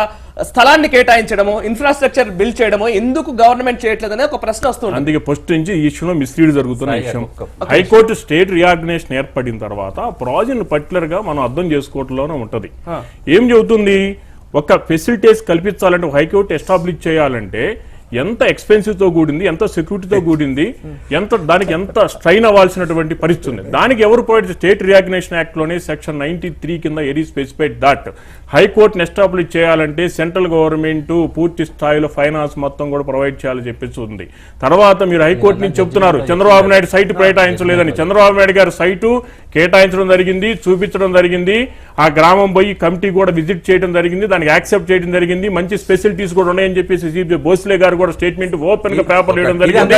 స్థలాన్ని కేటాయించడమో, ఇన్ఫ్రాస్ట్రక్చర్ బిల్డ్ చేయడమో ఎందుకు గవర్నమెంట్ చేయట్లేదనే ఒక ప్రశ్న వస్తుంది. అందుకే ఫస్ట్ నుంచి ఈ ఇష్యూలో మిస్లీడ్ జరుగుతున్న విషయం. హైకోర్టు స్టేట్ రిఆర్గనైజేషన్ ఏర్పడిన తర్వాత ఆ ప్రాజెక్ట్ పర్టికులర్ గా మనం అర్థం చేసుకోవటంలోనే ఉంటది. ఏం చెబుతుంది, ఒక ఫెసిలిటీస్ కల్పించాలంటే హైకోర్టు ఎస్టాబ్లిష్ చేయాలంటే ఎంత ఎక్స్పెన్సివ్ తో కూడింది, ఎంత సెక్యూరిటీతో కూడింది, దానికి ఎంత స్ట్రైన్ అవ్వాల్సినటువంటి పరిస్థితి ఉంది. దానికి ఎవరు ప్రొవైడ్, స్టేట్ రిఆర్గనైజేషన్ యాక్ట్ లోనే సెక్షన్ 93 కింద ఎరీ స్పెసిఫైడ్ దట్ హైకోర్టును ఎస్టాబ్లిష్ చేయాలంటే సెంట్రల్ గవర్నమెంట్ పూర్తి స్థాయిలో ఫైనాన్స్ మొత్తం కూడా ప్రొవైడ్ చేయాలని చెప్పేసి ఉంది. తర్వాత మీరు హైకోర్టు నుంచి చెప్తున్నారు చంద్రబాబు నాయుడు సైట్ కేటాయించలేదని. చంద్రబాబు నాయుడు గారి సైటు కేటాయించడం జరిగింది, చూపించడం జరిగింది, ఆ గ్రామం పోయి కమిటీ కూడా విజిట్ చేయడం జరిగింది, దానికి యాక్సెప్ట్ చేయడం జరిగింది, మంచి ఫెసిలిటీస్ కూడా ఉన్నాయని చెప్పేసి భోస్లే గారు కూడా స్టేట్మెంట్ ఓపెన్ గా పేపర్ వేయడం జరిగింది.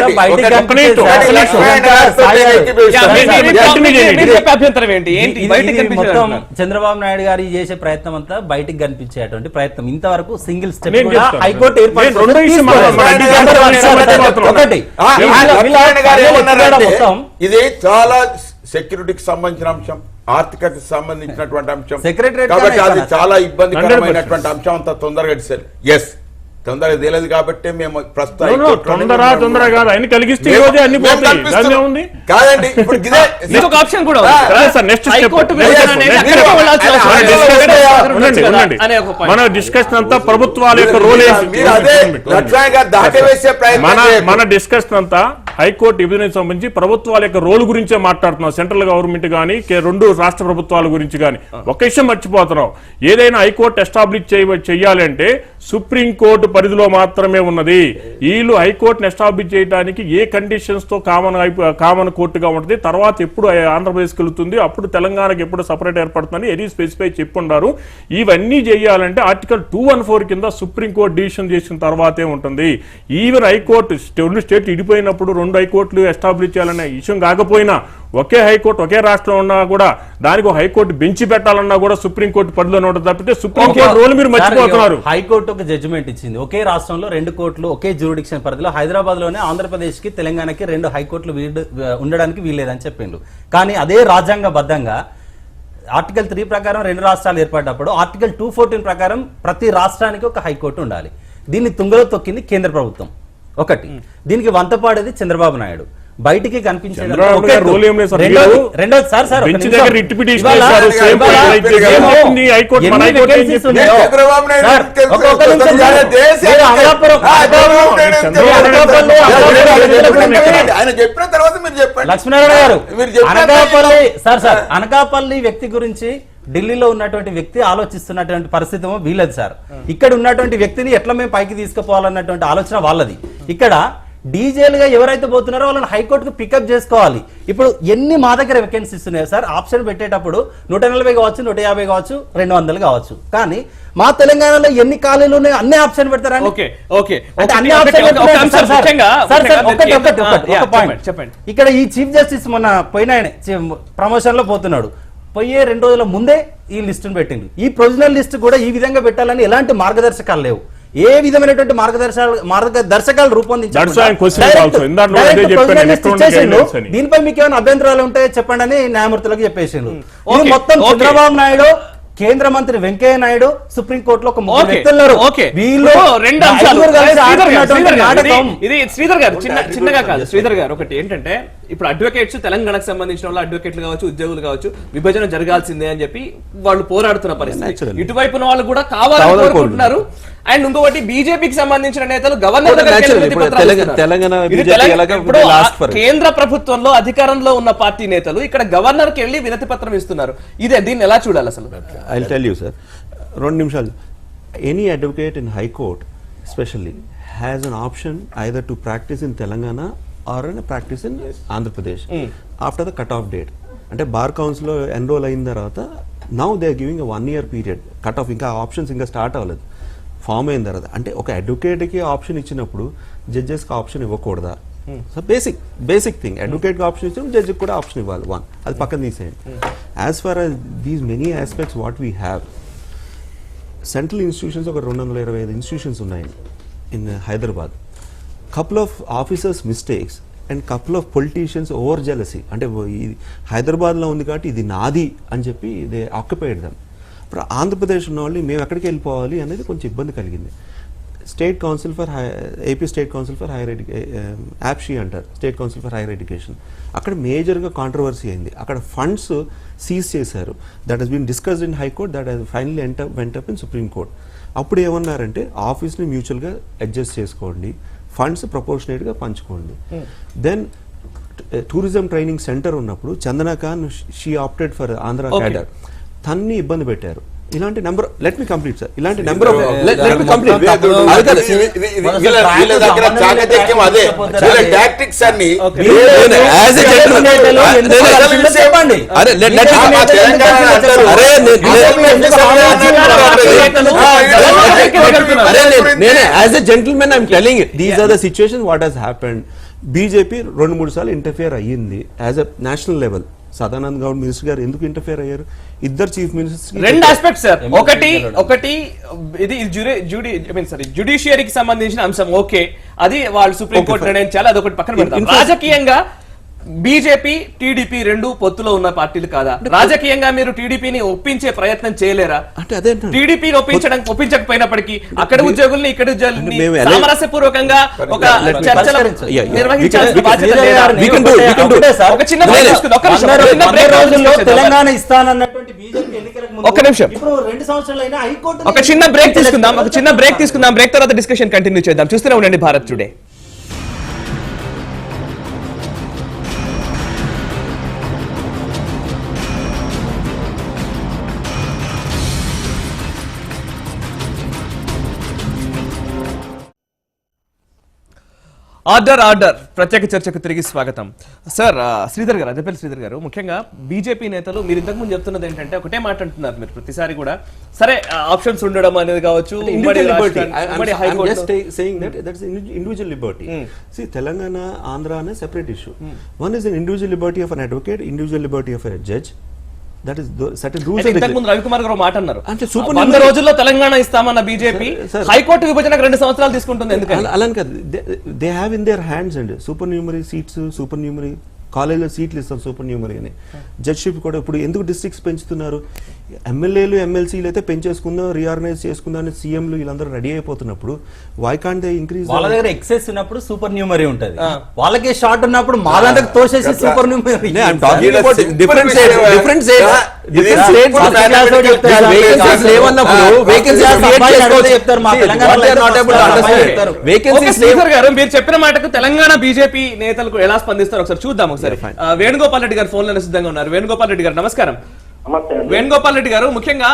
చంద్రబాబు నాయుడు గారు చేసే ప్రయత్నం అంతా బయటికి కనిపించేటువంటి ప్రయత్నం. ఇంతవరకు సింగిల్ స్టెప్ హైకోర్టు ఇది చాలా సెక్యూరిటీకి సంబంధించిన అంశం, ఆర్థికతకు సంబంధించినటువంటి అంశం, కాబట్టి అది చాలా ఇబ్బందికరమైనటువంటి అంశం. అంత తొందరగా ఎస్ తొందరగా తెలియదు కాబట్టి మేము ప్రస్తుతం కాదండి. ఇప్పుడు ఆప్షన్ కూడా మన డిస్కషన్ అంతా ప్రభుత్వాల యొక్క రోల్, మన డిస్కషన్ అంతా హైకోర్టు విభజనకు సంబంధించి ప్రభుత్వాల యొక్క రోల్ గురించే మాట్లాడుతున్నాం. సెంట్రల్ గవర్నమెంట్ కానీ రెండు రాష్ట్ర ప్రభుత్వాల గురించి కానీ. ఒక విషయం మర్చిపోతున్నాం, ఏదైనా హైకోర్టు ఎస్టాబ్లిష్ చేయాలంటే సుప్రీంకోర్టు పరిధిలో మాత్రమే ఉన్నది. వీళ్ళు హైకోర్టును ఎస్టాబ్లిష్ చేయడానికి ఏ కండిషన్స్ తో కామన్ కోర్టుగా ఉంటుంది, తర్వాత ఎప్పుడు ఆంధ్రప్రదేశ్కి వెళ్తుంది, అప్పుడు తెలంగాణకి ఎప్పుడు సపరేట్ ఏర్పడుతుందని ఎనీ స్పెసిఫై చెప్పుండారు. ఇవన్నీ చేయాలంటే ఆర్టికల్ 214 కింద సుప్రీంకోర్టు డిసిషన్ చేసిన తర్వాతే ఉంటుంది. ఈవెన్ హైకోర్టు రెండు స్టేట్ ఇడిపోయినప్పుడు రెండు హైకోర్టులు ఎస్టాబ్లిష్ చేయాలనే విషయం కాకపోయినా, ఒకే హైకోర్టు ఒకే రాష్ట్రంలో ఉన్నా కూడా దానికి హైకోర్టు బెంచి పెట్టాలన్నా కూడా సుప్రీంకోర్టు పరిధిలో ఉంటుంది తప్పితే సుప్రీంకోర్టు రోల్ మీరు మర్చిపోతున్నారు. హైకోర్టు ఒక జడ్జిమెంట్ ఇచ్చింది, ఒకే రాష్ట్రంలో 2 కోర్టులు ఒకే జ్యూరిడిక్షన్ పరిధిలో, హైదరాబాద్ లోనే ఆంధ్రప్రదేశ్ కి తెలంగాణకి 2 హైకోర్టులు ఉండడానికి వీల్లేదని చెప్పిండు. కానీ అదే రాజ్యాంగబద్ధంగా ఆర్టికల్ 3 ప్రకారం 2 రాష్ట్రాలు ఏర్పడినప్పుడు ఆర్టికల్ 214 ప్రకారం ప్రతి రాష్ట్రానికి ఒక హైకోర్టు ఉండాలి. దీన్ని తుంగలో తొక్కింది కేంద్ర ప్రభుత్వం ఒకటి, దీనికి వంతపాడేది చంద్రబాబు నాయుడు. బయటికి కనిపించేది లక్ష్మీనారాయణ గారు, అనకాపల్లి వ్యక్తి గురించి ఢిల్లీలో ఉన్నటువంటి వ్యక్తి ఆలోచిస్తున్నటువంటి పరిస్థితి వీళ్ళది సార్. ఇక్కడ ఉన్నటువంటి వ్యక్తిని ఎట్లా మేము పైకి తీసుకుపోవాలన్నటువంటి ఆలోచన వాళ్ళది. ఇక్కడ డీజేల్ గా ఎవరైతే పోతున్నారో వాళ్ళని హైకోర్టుకు పికప్ చేసుకోవాలి. ఇప్పుడు ఎన్ని మా దగ్గర వేకెన్సీస్ ఉన్నాయి సార్, ఆప్షన్ పెట్టేటప్పుడు 140 కావచ్చు, 150 కావచ్చు, 200 కావచ్చు. కానీ మా తెలంగాణలో ఎన్ని ఖాళీలు ఉన్నాయి అన్ని ఆప్షన్ పెడతారని. ఇక్కడ ఈ చీఫ్ జస్టిస్ మొన్న పోయిన ప్రమోషన్ లో పోతున్నాడు, పోయే 2 రోజుల ముందే ఈ లిస్టును పెట్టిండు. ఈ ప్రొవిజనల్ లిస్ట్ కూడా ఈ విధంగా పెట్టాలని ఎలాంటి మార్గదర్శకాలు లేవు. ఏ విధమైనటువంటి మార్గదర్శకాలు రూపొందించారు. దీనిపై మీకు ఏమైనా అభ్యంతరాలు ఉంటాయో చెప్పండి అని న్యాయమూర్తులకు చెప్పేసిండు. ఇది మొత్తం చంద్రబాబు నాయుడు, కేంద్ర మంత్రి వెంకయ్య నాయుడు, సుప్రీంకోర్టులో ఒక ఇది శ్రీధర్ గారు చిన్నగా కాదు. శ్రీధర్ గారు ఒకటి ఏంటంటే, ఇప్పుడు అడ్వకేట్స్ తెలంగాణకు సంబంధించిన వాళ్ళు అడ్వకేట్లు కావచ్చు, ఉద్యోగులు కావచ్చు, విభజన జరగాల్సిందే అని చెప్పి వాళ్ళు పోరాడుతున్న పరిస్థితి. ఇటువైపున వాళ్ళు కూడా కావాలని కోరుకుంటున్నారు. అండ్ ఇంకొకటి బీజేపీకి సంబంధించిన నేతలు గవర్నర్ కేంద్ర ప్రభుత్వంలో అధికారంలో ఉన్న పార్టీ నేతలు ఇక్కడ గవర్నర్ కి వెళ్లి వినతి పత్రం ఇస్తున్నారు. ఇదే దీన్ని ఎలా చూడాలి అసలు? I'll tell you, sir. 2 నిమిషాలు. Any advocate in High Court, especially, has an option either to practice in Telangana or in a practice in Andhra Pradesh after the cut-off date. అంటే బార్ కౌన్సిల్ లో enrol అయిన తర్వాత now they are giving a 1 year period cut off. ఇంకా options ఇంకా start అవ్వలేదు. Form అయిన తర్వాత అంటే ఒక అడ్వకేట్కి ఆప్షన్ ఇచ్చినప్పుడు జడ్జెస్కి ఆప్షన్ ఇవ్వకూడదా? సో బేసిక్ థింగ్, అడ్వకేట్కి ఆప్షన్ ఇచ్చినప్పుడు జడ్జికి కూడా ఆప్షన్ ఇవ్వాలి. వన్, అది పక్కన తీసేయండి. As far as these many aspects what we have, central institutions ఒక 225 ఇన్స్టిట్యూషన్స్ ఉన్నాయి in Hyderabad. Couple of officers mistakes and couple of politicians over jealousy, అంటే ఇది హైదరాబాద్లో ఉంది కాబట్టి ఇది నాది అని చెప్పి దే ఆక్యుపైడ్ దమ్. ఇప్పుడు ఆంధ్రప్రదేశ్ ఉన్న వాళ్ళు మేము ఎక్కడికి వెళ్ళిపోవాలి అనేది కొంచెం ఇబ్బంది కలిగింది. State council for AP state council for higher యాప్షీ అంటారు, state council for higher education. అక్కడ మేజర్గా కాంట్రవర్సీ అయింది. అక్కడ ఫండ్స్ సీజ్ చేశారు. That has been discussed in high court, that has finally went up in supreme court. అప్పుడు ఏమన్నారంటే ఆఫీస్ని మ్యూచువల్గా అడ్జస్ట్ చేసుకోండి, ఫండ్స్ ప్రపోర్షనేట్గా పంచుకోండి. దెన్ టూరిజం ట్రైనింగ్ సెంటర్ ఉన్నప్పుడు Chandana Khan she opted for Andhra cadre, తన్ని ఇబ్బంది పెట్టారు. ఇలాంటి number, let me complete sir, ఇలాంటి నెంబర్ ఆఫ్ వీళ్ళ దగ్గర చాకచక్యం అదే, వీళ్ళ టాక్టిక్స్ అన్ని as a gentleman I'm telling these are the situations what has happened. BJP 2-3 సార్లు ఇంటర్ఫియర్ అయ్యింది as a national level. Sadanand Goud minister గారు ఎందుకు ఇంటర్ఫియర్ అయ్యారు? ఇద్దరు చీఫ్ మినిస్టర్స్. రెండు ఆస్పెక్ట్ సార్, ఒకటి ఇది జ్యుడిషియరీకి సంబంధించిన అంశం. ఓకే, అది వాళ్ళు సుప్రీంకోర్టు నిర్ణయించాలి, అదొకటి పక్కన పెడతాం. రాజకీయంగా బీజేపీ టీడీపీ రెండు పొత్తులో ఉన్న పార్టీలు కాదా? రాజకీయంగా మీరు టీడీపీని ఒప్పించే ప్రయత్నం చేయలేరా? అంటే అదే టీడీపీని ఒప్పించకపోయినప్పటికీ అక్కడ ఉద్యోగుల్ని ఇక్కడ ఉద్యోగుల్ని సామరస్యపూర్వకంగా ఒక చర్చలు నిర్వహించాల్సిన బాధ్యత లేదా? ఒక చిన్న బ్రేక్ తీసుకుందాం, తెలంగాణ ఇస్తానన్నటువంటి బీజేపీ ఎన్నికలకు ఒక్క నిమిషం, ఇప్పుడు 2 సంవత్సరాలైనా హైకోర్టు ఒక చిన్న బ్రేక్ తీసుకుందాం. బ్రేక్ తర్వాత డిస్కషన్ కంటిన్యూ చేద్దాం. చూస్తూనే ఉండండి భారత్ టుడే. ఆర్డర్ ప్రత్యేక చర్చకు తిరిగి స్వాగతం. సార్, శ్రీధర్ గారు, అదేపల్లి శ్రీధర్ గారు, ముఖ్యంగా బీజేపీ నేతలు మీరు ఇంతకు ముందు చెప్తున్నది ఏంటంటే ఒకటే మాట అంటున్నారు మీరు ప్రతిసారి కూడా, సరే ఆప్షన్స్ ఉండడం అనేది కావచ్చు, individual liberty. See, Telangana, Andhra is a separate issue. One is an individual liberty of an advocate, individual liberty of a judge. That is certain rules. ఇంతకు ముందు రవికుమార్ గారు మాట అన్నారు, 100 రోజుల్లో తెలంగాణ ఇస్తామన్న బీజేపీ హైకోర్టు విభజనకు 2 సంవత్సరాలు తీసుకుంటుంది. ఎందుకని? అలా కాదు, they have in their hands and super న్యూమరీ seats, super న్యూమరీ కాలేజ్లో సీట్లు ఇస్తాం సూపర్ న్యూమరీ అని. జడ్షిప్ కూడా ఇప్పుడు ఎందుకు డిస్ట్రిక్ట్స్ పెంచుతున్నారు? ఎమ్మెల్యేలు ఎమ్మెల్సీలు అయితే పెంచేసుకుందాం, రీఆర్గనైజ్ చేసుకుందాం అని సీఎంలు వీళ్ళందరూ రెడీ అయిపోతున్నప్పుడు వై కాంట్ దే ఇంక్రీజ్? వాళ్ళ దగ్గర ఎక్సెస్ ఉన్నప్పుడు సూపర్ న్యూమరీ ఉంటుంది, వాళ్ళకి షార్ట్ ఉన్నప్పుడు మా దగ్గర తోసేసి సూపర్ న్యూమరీ. మీరు చెప్పిన మాటకు తెలంగాణ బీజేపీ నేతలకు ఎలా స్పందిస్తారు ఒకసారి చూద్దాం. ఒకసారి వేణుగోపాల్ రెడ్డి గారు ఫోన్ లో సిద్ధంగా ఉన్నారు. వేణుగోపాల్ రెడ్డి గారు నమస్కారం. వేణుగోపాల్ రెడ్డి గారు, ముఖ్యంగా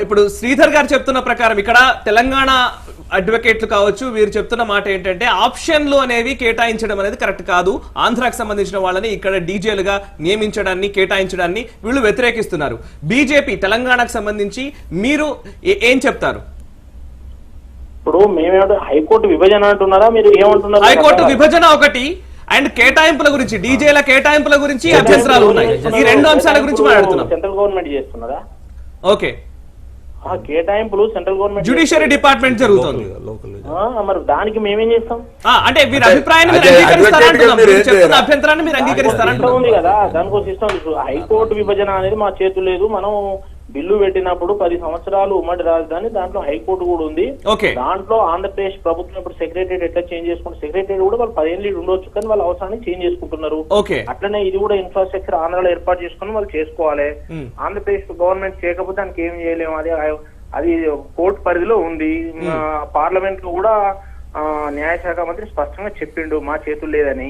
ఇప్పుడు శ్రీధర్ గారు చెప్తున్న ప్రకారం ఇక్కడ తెలంగాణ అడ్వకేట్లు కావచ్చు, వీరు చెప్తున్న మాట ఏంటంటే ఆప్షన్లు అనేవి కేటాయించడం అనేది కరెక్ట్ కాదు, ఆంధ్రాకి సంబంధించిన వాళ్ళని ఇక్కడ డీజేలుగా నియమించడాన్ని కేటాయించడాన్ని వీళ్ళు వ్యతిరేకిస్తున్నారు. బీజేపీ తెలంగాణకు సంబంధించి మీరు ఏం చెప్తారు? ఇప్పుడు మేమేమంటే హైకోర్టు విభజన అంటున్నారా, మీరు ఏమంటున్నారు? హైకోర్టు విభజన ఒకటి, అండ్ కేటాయింపుల గురించి, డీజేల కేటాయింపుల గురించి అభ్యంతరాలు ఉన్నాయి. ఈ 2 అంశాల గురించి మాట్లాడుతున్నాం. సెంట్రల్ గవర్నమెంట్ చేస్తున్నదా? ఓకే, కేటాయింపులు సెంట్రల్ గవర్నమెంట్, జ్యుడిషియరీ డిపార్ట్మెంట్ జరుగుతుంది. మరి దానికి మేమేం చేస్తాం? అంటే వీరి అభిప్రాయాన్ని మీరు అంగీకరిస్తారా అంటున్నాం, మీరు చెప్తున్న అభ్యంతరాన్ని మీరు అంగీకరిస్తారా? ఉంది కదా, దానికో సిస్టమ్. హైకోర్టు విభజన అనేది మా చేతులు లేదు. మనం బిల్లు పెట్టినప్పుడు 10 సంవత్సరాలు ఉమ్మడి రాజధాని, దాంట్లో హైకోర్టు కూడా ఉంది. దాంట్లో ఆంధ్రప్రదేశ్ ప్రభుత్వం ఇప్పుడు సెక్రటరియట్ ఎట్లా చేంజ్ చేసుకుంటారు, సెక్రటరియట్ కూడా వాళ్ళు 10 ఏళ్ళు ఉండొచ్చు, కానీ వాళ్ళ అవసరాన్ని చేంజ్ చేసుకుంటున్నారు. అట్లనే ఇది కూడా ఇన్ఫ్రాస్ట్రక్చర్ ఆంధ్రాలో ఏర్పాటు చేసుకుని వాళ్ళు చేసుకోవాలి. ఆంధ్రప్రదేశ్ గవర్నమెంట్ చేయకపోతే దానికి ఏం చేయలేము, అది కోర్టు పరిధిలో ఉంది. పార్లమెంట్ లో కూడా న్యాయశాఖ మంత్రి స్పష్టంగా చెప్పిండు మా చేతులు లేదని.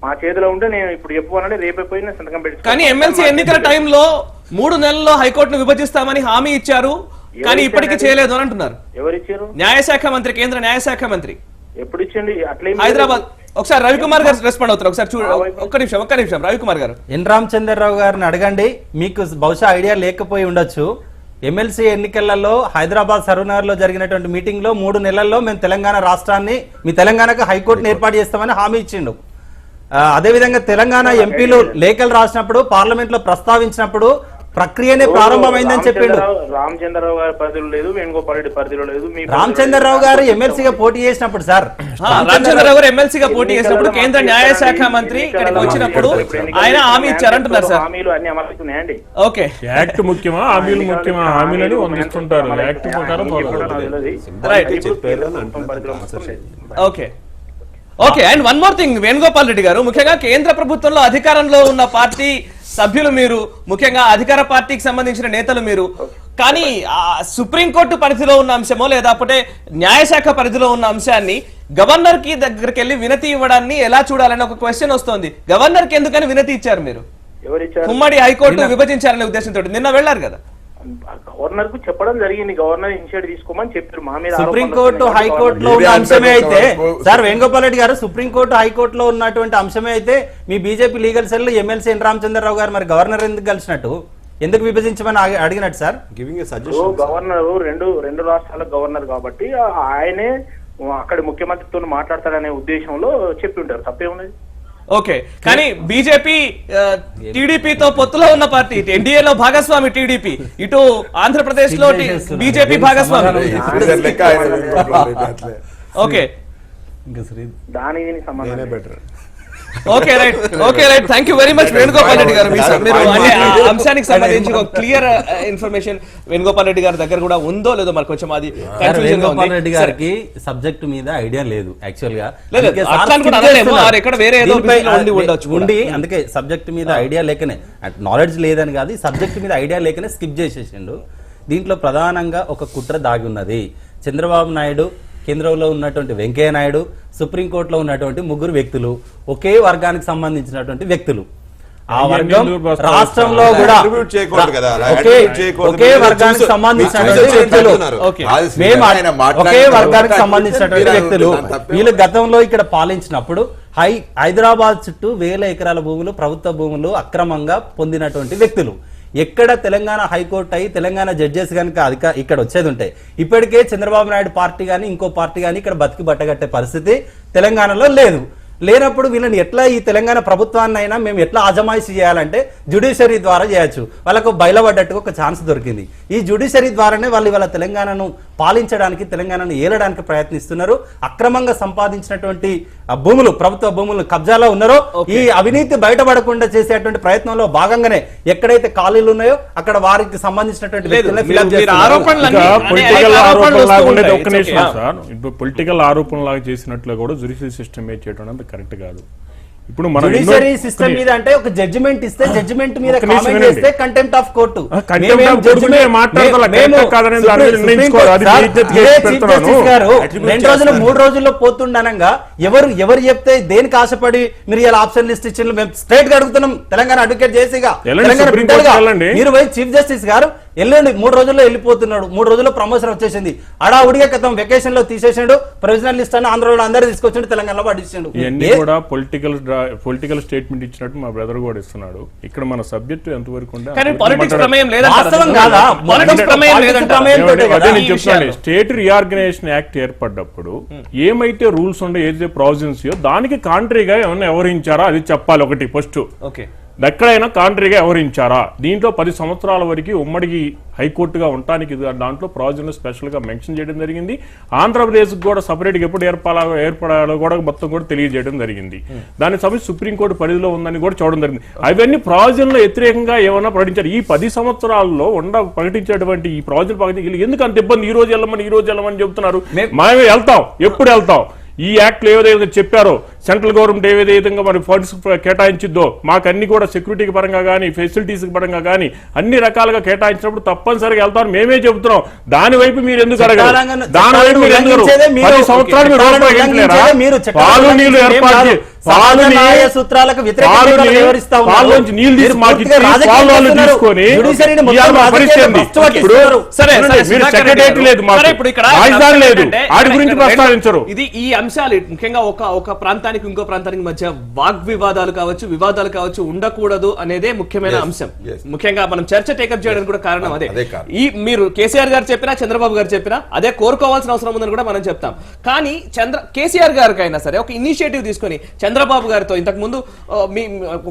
మా చేతిలో ఉంటే నేను ఇప్పుడు చెప్పానంటే రేపే పోయి సంతకం పెట్టి. కానీ ఎమ్మెల్సీ ఎన్నికల టైంలో 3 నెలల్లో హైకోర్టును విభజిస్తామని హామీ ఇచ్చారు, కానీ ఇప్పటికీ చేయలేదు అని అంటున్నారు. ఎవరిచ్చారు? న్యాయశాఖ మంత్రి, కేంద్ర న్యాయశాఖ మంత్రి. ఎప్పుడు ఇచ్చండి? అట్లే హైదరాబాద్. ఒకసారి రవికుమార్ గారు రెస్పాండ్ అవుతారు. ఒకసారి ఒక్క నిమిషం రవికుమార్ గారు. ఎన్ రామచంద్రరావు గారిని అడగండి, మీకు బహుశా ఐడియా లేకపోయి ఉండొచ్చు. ఎమ్మెల్సీ ఎన్నికలలో హైదరాబాద్ సరూనగర్ లో జరిగినటువంటి మీటింగ్ లో 3 నెలల్లో మేము తెలంగాణ రాష్ట్రాన్ని మీ తెలంగాణకు హైకోర్టును ఏర్పాటు చేస్తామని హామీ ఇచ్చిండు. అదేవిధంగా తెలంగాణ ఎంపీలు లేఖలు రాసినప్పుడు పార్లమెంట్ లో ప్రస్తావించినప్పుడు ప్రక్రియనే ప్రారంభమైందని చెప్పిండు. రామచంద్రరావు గారి పరిధిలో లేదు, వేణుగోపాల్ రెడ్డి పరిధిలో లేదు. రామచంద్రరావు గారు ఎమ్మెల్సీగా పోటీ చేసినప్పుడు సార్, రామచంద్రరావు గారు ఎమ్మెల్సీగా పోటీ చేసినప్పుడు కేంద్ర న్యాయశాఖ మంత్రి ఇక్కడికి వచ్చినప్పుడు ఆయన హామీ ఇచ్చారంటున్నారు సార్. హామీలు అన్ని అమలుతున్నాయండి. ఓకే, యాక్ట్ ముఖ్యమా హామీలు ముఖ్యమా? హామీలని వందిస్తుంటారు, యాక్ట్ ప్రకారం okay okay. And one more thing Venugopal Reddy గారు, ముఖ్యంగా కేంద్ర ప్రభుత్వంలో అధికారంలో ఉన్న పార్టీ సభ్యులు మీరు, ముఖ్యంగా అధికార పార్టీకి సంబంధించిన నేతలు మీరు, కానీ సుప్రీంకోర్టు పరిధిలో ఉన్న అంశమో లేకపోతే న్యాయశాఖ పరిధిలో ఉన్న అంశాన్ని గవర్నర్ కి దగ్గరికి వెళ్ళి వినతి ఇవ్వడాన్ని ఎలా చూడాలని ఒక క్వశ్చన్ వస్తోంది. గవర్నర్ కి ఎందుకని వినతి ఇచ్చారు మీరు? ఉమ్మడి హైకోర్టు విభజించాలనే ఉద్దేశంతో నిన్న వెళ్లారు కదా. గవర్నర్ కు చెప్పడం జరిగింది, గవర్నర్ ఇనిషియేటివ్ తీసుకోమని చెప్పారు. మా మీద సుప్రీంకోర్టు హైకోర్టులో ఉన్న అంశమే అయితే సార్, వేణుగోపాల్ రెడ్డి గారు, సుప్రీంకోర్టు హైకోర్టులో ఉన్నటువంటి అంశమే అయితే మీ BJP legal cell MLC N Ramachandra Rao గారు మరి గవర్నర్ ఎందుకు కలిసినట్టు, ఎందుకు విభజించమని అడిగినట్టు సార్? గవర్నర్ రెండు రాష్ట్రాల గవర్నర్ కాబట్టి ఆయనే అక్కడి ముఖ్యమంత్రితో మాట్లాడతాడనే ఉద్దేశంలో చెప్పి ఉంటారు. తప్పేమున్నది? ఓకే, కానీ బీజేపీ టీడీపీతో పొత్తులో ఉన్న పార్టీ, ఎన్డీఏలో భాగస్వామి టీడీపీ, ఇటు ఆంధ్రప్రదేశ్ లో బీజేపీ భాగస్వామి. ఓకే, దానికి సంబంధం better. Okay right, okay right. Thank you very much Venugopal Reddy గారు. మీరు అంశానికి సంబంధించి ఒక క్లియర్ ఇన్ఫర్మేషన్ వేణుగోపాల్ రెడ్డి గారి దగ్గర కూడా ఉందో లేదో మరి కొంచెం అది వేణుగోపాల్ రెడ్డి గారికి సబ్జెక్ట్ మీద ఐడియా లేదు యాక్చువల్ గా, ఉండి అందుకే సబ్జెక్ట్ మీద ఐడియా లేకనే, నాలెడ్జ్ లేదని కాదు, సబ్జెక్ట్ మీద ఐడియా లేకనే స్కిప్ చేసేసిండు. దీంట్లో ప్రధానంగా ఒక కుట్ర దాగి ఉన్నది. చంద్రబాబు నాయుడు, కేంద్రంలో ఉన్నటువంటి వెంకయ్య నాయుడు, సుప్రీంకోర్టులో ఉన్నటువంటి 3 వ్యక్తులు ఒకే వర్గానికి సంబంధించినటువంటి వ్యక్తులు. ఆ వర్గం రాష్ట్రంలో కూడా ఒకే వర్గానికి సంబంధించినటువంటి వ్యక్తులు, ఒకే వర్గానికి సంబంధించినటువంటి వ్యక్తులు. వీళ్ళు గతంలో ఇక్కడ పాలించినప్పుడు హైదరాబాద్ చుట్టూ 1000 ఎకరాల భూములు, ప్రభుత్వ భూములు అక్రమంగా పొందినటువంటి వ్యక్తులు. ఎక్కడ తెలంగాణ హైకోర్టు అయి తెలంగాణ జడ్జెస్ కనుక ఇక్కడ వచ్చేది ఉంటాయి, ఇప్పటికే చంద్రబాబు నాయుడు పార్టీ కానీ ఇంకో పార్టీ కానీ ఇక్కడ బతికి బట్టగట్టే పరిస్థితి తెలంగాణలో లేదు. లేనప్పుడు వీళ్ళని ఎట్లా ఈ తెలంగాణ ప్రభుత్వాన్ని అయినా మేము ఎట్లా అజమాయిషి చేయాలంటే జ్యుడిషియరీ ద్వారా చేయొచ్చు. వాళ్ళకు బయలుపడ్డట్టుగా ఒక ఛాన్స్ దొరికింది. ఈ జ్యుడిషియరీ ద్వారానే వాళ్ళు ఇవాళ తెలంగాణను పాలించడానికి, తెలంగాణను ఏలడానికి ప్రయత్నిస్తున్నారు. అక్రమంగా సంపాదించినటువంటి భూములు, ప్రభుత్వ భూములు కబ్జాలో ఉన్నారో ఈ అవినీతి బయటపడకుండా చేసేటువంటి ప్రయత్నంలో భాగంగానే ఎక్కడైతే ఖాళీలు ఉన్నాయో అక్కడ వారికి సంబంధించినటువంటి పొలిటికల్ ఆరోపణలాగా చేసినట్లు కూడా జ్యుడిషియల్ సిస్టమ్ చేయడం కరెక్ట్ కాదు. ఇప్పుడు జ్యుడిషియరీ సిస్టమ్ మీద అంటే ఒక జడ్జిమెంట్ ఇస్తే జడ్జిమెంట్ మీద కామెంట్ చేస్తే కంటెంప్ట్ ఆఫ్ కోర్టు. రెండు రోజులు 3 రోజుల్లో పోతుండనంగా ఎవరు చెప్తే దేనికి ఆశపడి మీరు ఇలా ఆప్షన్ లిస్ట్ ఇచ్చిన మేము స్ట్రైట్ గా అడుగుతున్నాం. తెలంగాణ అడ్వకేట్ జేసీగా మీరు పోయి చీఫ్ జస్టిస్ గారు వెళ్ళండి, 3 రోజుల్లో వెళ్ళిపోతున్నాడు, 3 రోజుల్లో ప్రమోషన్ వచ్చేసింది, అడావుడిగా క్రితం వెకేషన్ లో తీసేసాడు, ప్రొవిజనల్ లిస్ట్ అని ఆంధ్రలో అందరూ తీసుకొచ్చిండు, తెలంగాణలో పట్టించాడు. ఇవన్నీ కూడా పొలిటికల్ స్టేట్మెంట్ ఇచ్చినట్టు మా బ్రదర్ కూడా ఇస్తున్నాడు. ఇక్కడ మన సబ్జెక్ట్ ఎంతవరకు స్టేట్ రీఆర్గనైజేషన్ యాక్ట్ ఏర్పడ్డప్పుడు ఏమైతే రూల్స్ ఉండే, ఏదైతే ప్రావిజన్స్ దానికి కాంట్రీగా ఏమన్నా వ్యవహరించారా అది చెప్పాలి. ఒకటి ఫస్ట్ ఎక్కడైనా కాంట్రీగా వ్యవహరించారా? దీంట్లో 10 సంవత్సరాల వరకు ఉమ్మడికి హైకోర్టుగా ఉండటానికి దాంట్లో ప్రావిజన్ స్పెషల్ గా మెన్షన్ చేయడం జరిగింది. ఆంధ్రప్రదేశ్ కూడా సపరేట్ గా ఎప్పుడు ఏర్పడాలో కూడా మొత్తం కూడా తెలియజేయడం జరిగింది. దాని సమస్య సుప్రీంకోర్టు పరిధిలో ఉందని కూడా చూడడం జరిగింది. అవన్నీ ప్రావిజన్లో వ్యతిరేకంగా ఏమన్నా ప్రకటించారు. ఈ 10 సంవత్సరాల్లో ప్రకటించేటువంటి ఈ ప్రావిజన్ ప్రకటించి ఎందుకు అంత ఇబ్బంది? ఈ రోజు వెళ్ళమని చెప్తున్నారు. మనమే వెళ్తాం, ఎప్పుడు వెళ్తాం? ఈ యాక్ట్ లో ఏదైతే చెప్పారో సెంట్రల్ గవర్నమెంట్ ఏ విధంగా మరి ఫండ్స్ కేటాయించిద్దో మాకు అన్ని కూడా సెక్యూరిటీ పరంగా కానీ ఫెసిలిటీస్ పరంగా కానీ అన్ని రకాలుగా కేటాయించినప్పుడు తప్పనిసరిగా వెళ్తామని మేమే చెబుతున్నాం. దాని వైపు మీరు ఎందుకు అడగరు? దాని వైపు మీరు ఎందుకు 10 సంవత్సరాలు మీరు పాలు నీళ్లు ఏర్పాటు పాలుని న్యాయ సూత్రాలకు వ్యతిరేకంగా వివరిస్తా ఉన్నారు. పాలులోంచి నీళ్లు తీసి మీరు మాకు పూర్తిగా ఇచ్చి రాజకీయం పాలు వాళ్ళు చేస్తున్నారు. తీసుకొని జ్యుడిషియరీని మొత్తం ఇవాళ మా పరిస్థితి రాజకీయాలు ఏంది? భ్రష్టు ఇప్పుడు పట్టిస్తున్నారు. సరే, చూడండి, మీరు సుధాకర్ సెక్రటరీ రెడ్డి లేదు, మాకు సరే, ఇప్పుడు ఇక్కడ రాజధాని లేదు, అంటే వాటి గురించి ఇక్కడ ప్రస్తావించరు. ఇది ఈ అంశాలు ముఖ్యంగా ఒక ప్రాంతానికి ఇంకో ప్రాంతానికి మధ్య వాగ్వివాదాలు కావచ్చు, వివాదాలు కావచ్చు ఉండకూడదు అనేదే ముఖ్యమైన అంశం. yes. ముఖ్యంగా మనం చర్చ టేకప్ చేయడానికి కూడా కారణం అదే. అదే కారణం. ఈ మీరు కేసీఆర్ గారు చెప్పినా చంద్రబాబు గారు చెప్పినా అదే కోరుకోవాల్సిన అవసరం ఉందని కూడా మనం చెప్తాం. కానీ కేసీఆర్ గారికి అయినా సరే ఒక ఇనిషియేటివ్ తీసుకొని చంద్రబాబు గారితో ఇంతకు ముందు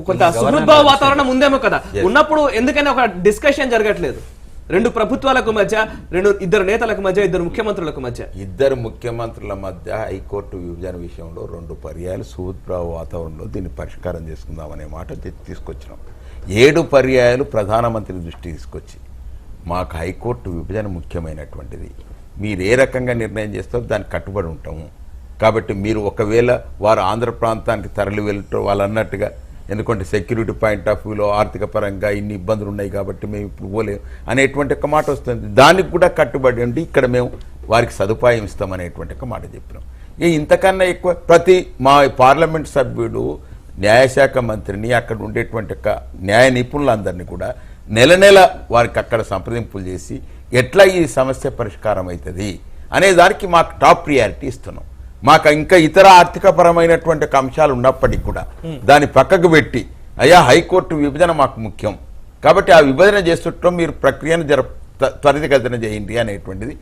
కొంత సుహృద్భావ వాతావరణం ఉందేమో కదా, ఉన్నప్పుడు ఎందుకైనా ఒక డిస్కషన్ జరగట్లేదు రెండు ప్రభుత్వాలకు మధ్య, ఇద్దరు నేతలకు మధ్య, ఇద్దరు ముఖ్యమంత్రులకు మధ్య? ఇద్దరు ముఖ్యమంత్రుల మధ్య హైకోర్టు విభజన విషయంలో 2 పర్యాయాలు సుహృద్భావ వాతావరణంలో దీన్ని పరిష్కారం చేసుకుందామనే మాట తీసుకొచ్చినాం. 7 పర్యాయాలు ప్రధానమంత్రి దృష్టి తీసుకొచ్చి మాకు హైకోర్టు విభజన ముఖ్యమైనటువంటిది, మీరు ఏ రకంగా నిర్ణయం చేస్తారో దానికి కట్టుబడి ఉంటాము. కాబట్టి మీరు ఒకవేళ వారు ఆంధ్ర ప్రాంతానికి తరలి వెళ్ళటం వాళ్ళు అన్నట్టుగా, ఎందుకంటే సెక్యూరిటీ పాయింట్ ఆఫ్ వ్యూలో ఆర్థిక పరంగా ఇన్ని ఇబ్బందులు ఉన్నాయి కాబట్టి మేము ఇప్పుడు పోలేము అనేటువంటి ఒక మాట వస్తుంది. దానికి కూడా కట్టుబడి ఉండి ఇక్కడ మేము వారికి సదుపాయం ఇస్తామనేటువంటి ఒక మాట చెప్పినాం. ఇంతకన్నా ఎక్కువ ప్రతి మా పార్లమెంట్ సభ్యుడు న్యాయశాఖ మంత్రిని అక్కడ ఉండేటువంటి ఒక న్యాయ నిపుణులందరినీ కూడా నెల వారికి అక్కడ సంప్రదింపులు చేసి ఎట్లా ఈ సమస్య పరిష్కారం అవుతుంది అనే దానికి మాకు టాప్ ప్రియారిటీ ఇస్తున్నాం. మాకు ఇంకా ఇతర ఆర్థిక పరమైనటువంటి అంశాలు ఉన్నప్పటికీ కూడా దాన్ని పక్కకు పెట్టి అయ్యా హైకోర్టు విభజన మాకు ముఖ్యం కాబట్టి ఆ విభజన చేస్తుంటాం, మీరు ప్రక్రియను త్వరితగతిన చేయండి అనేటువంటిది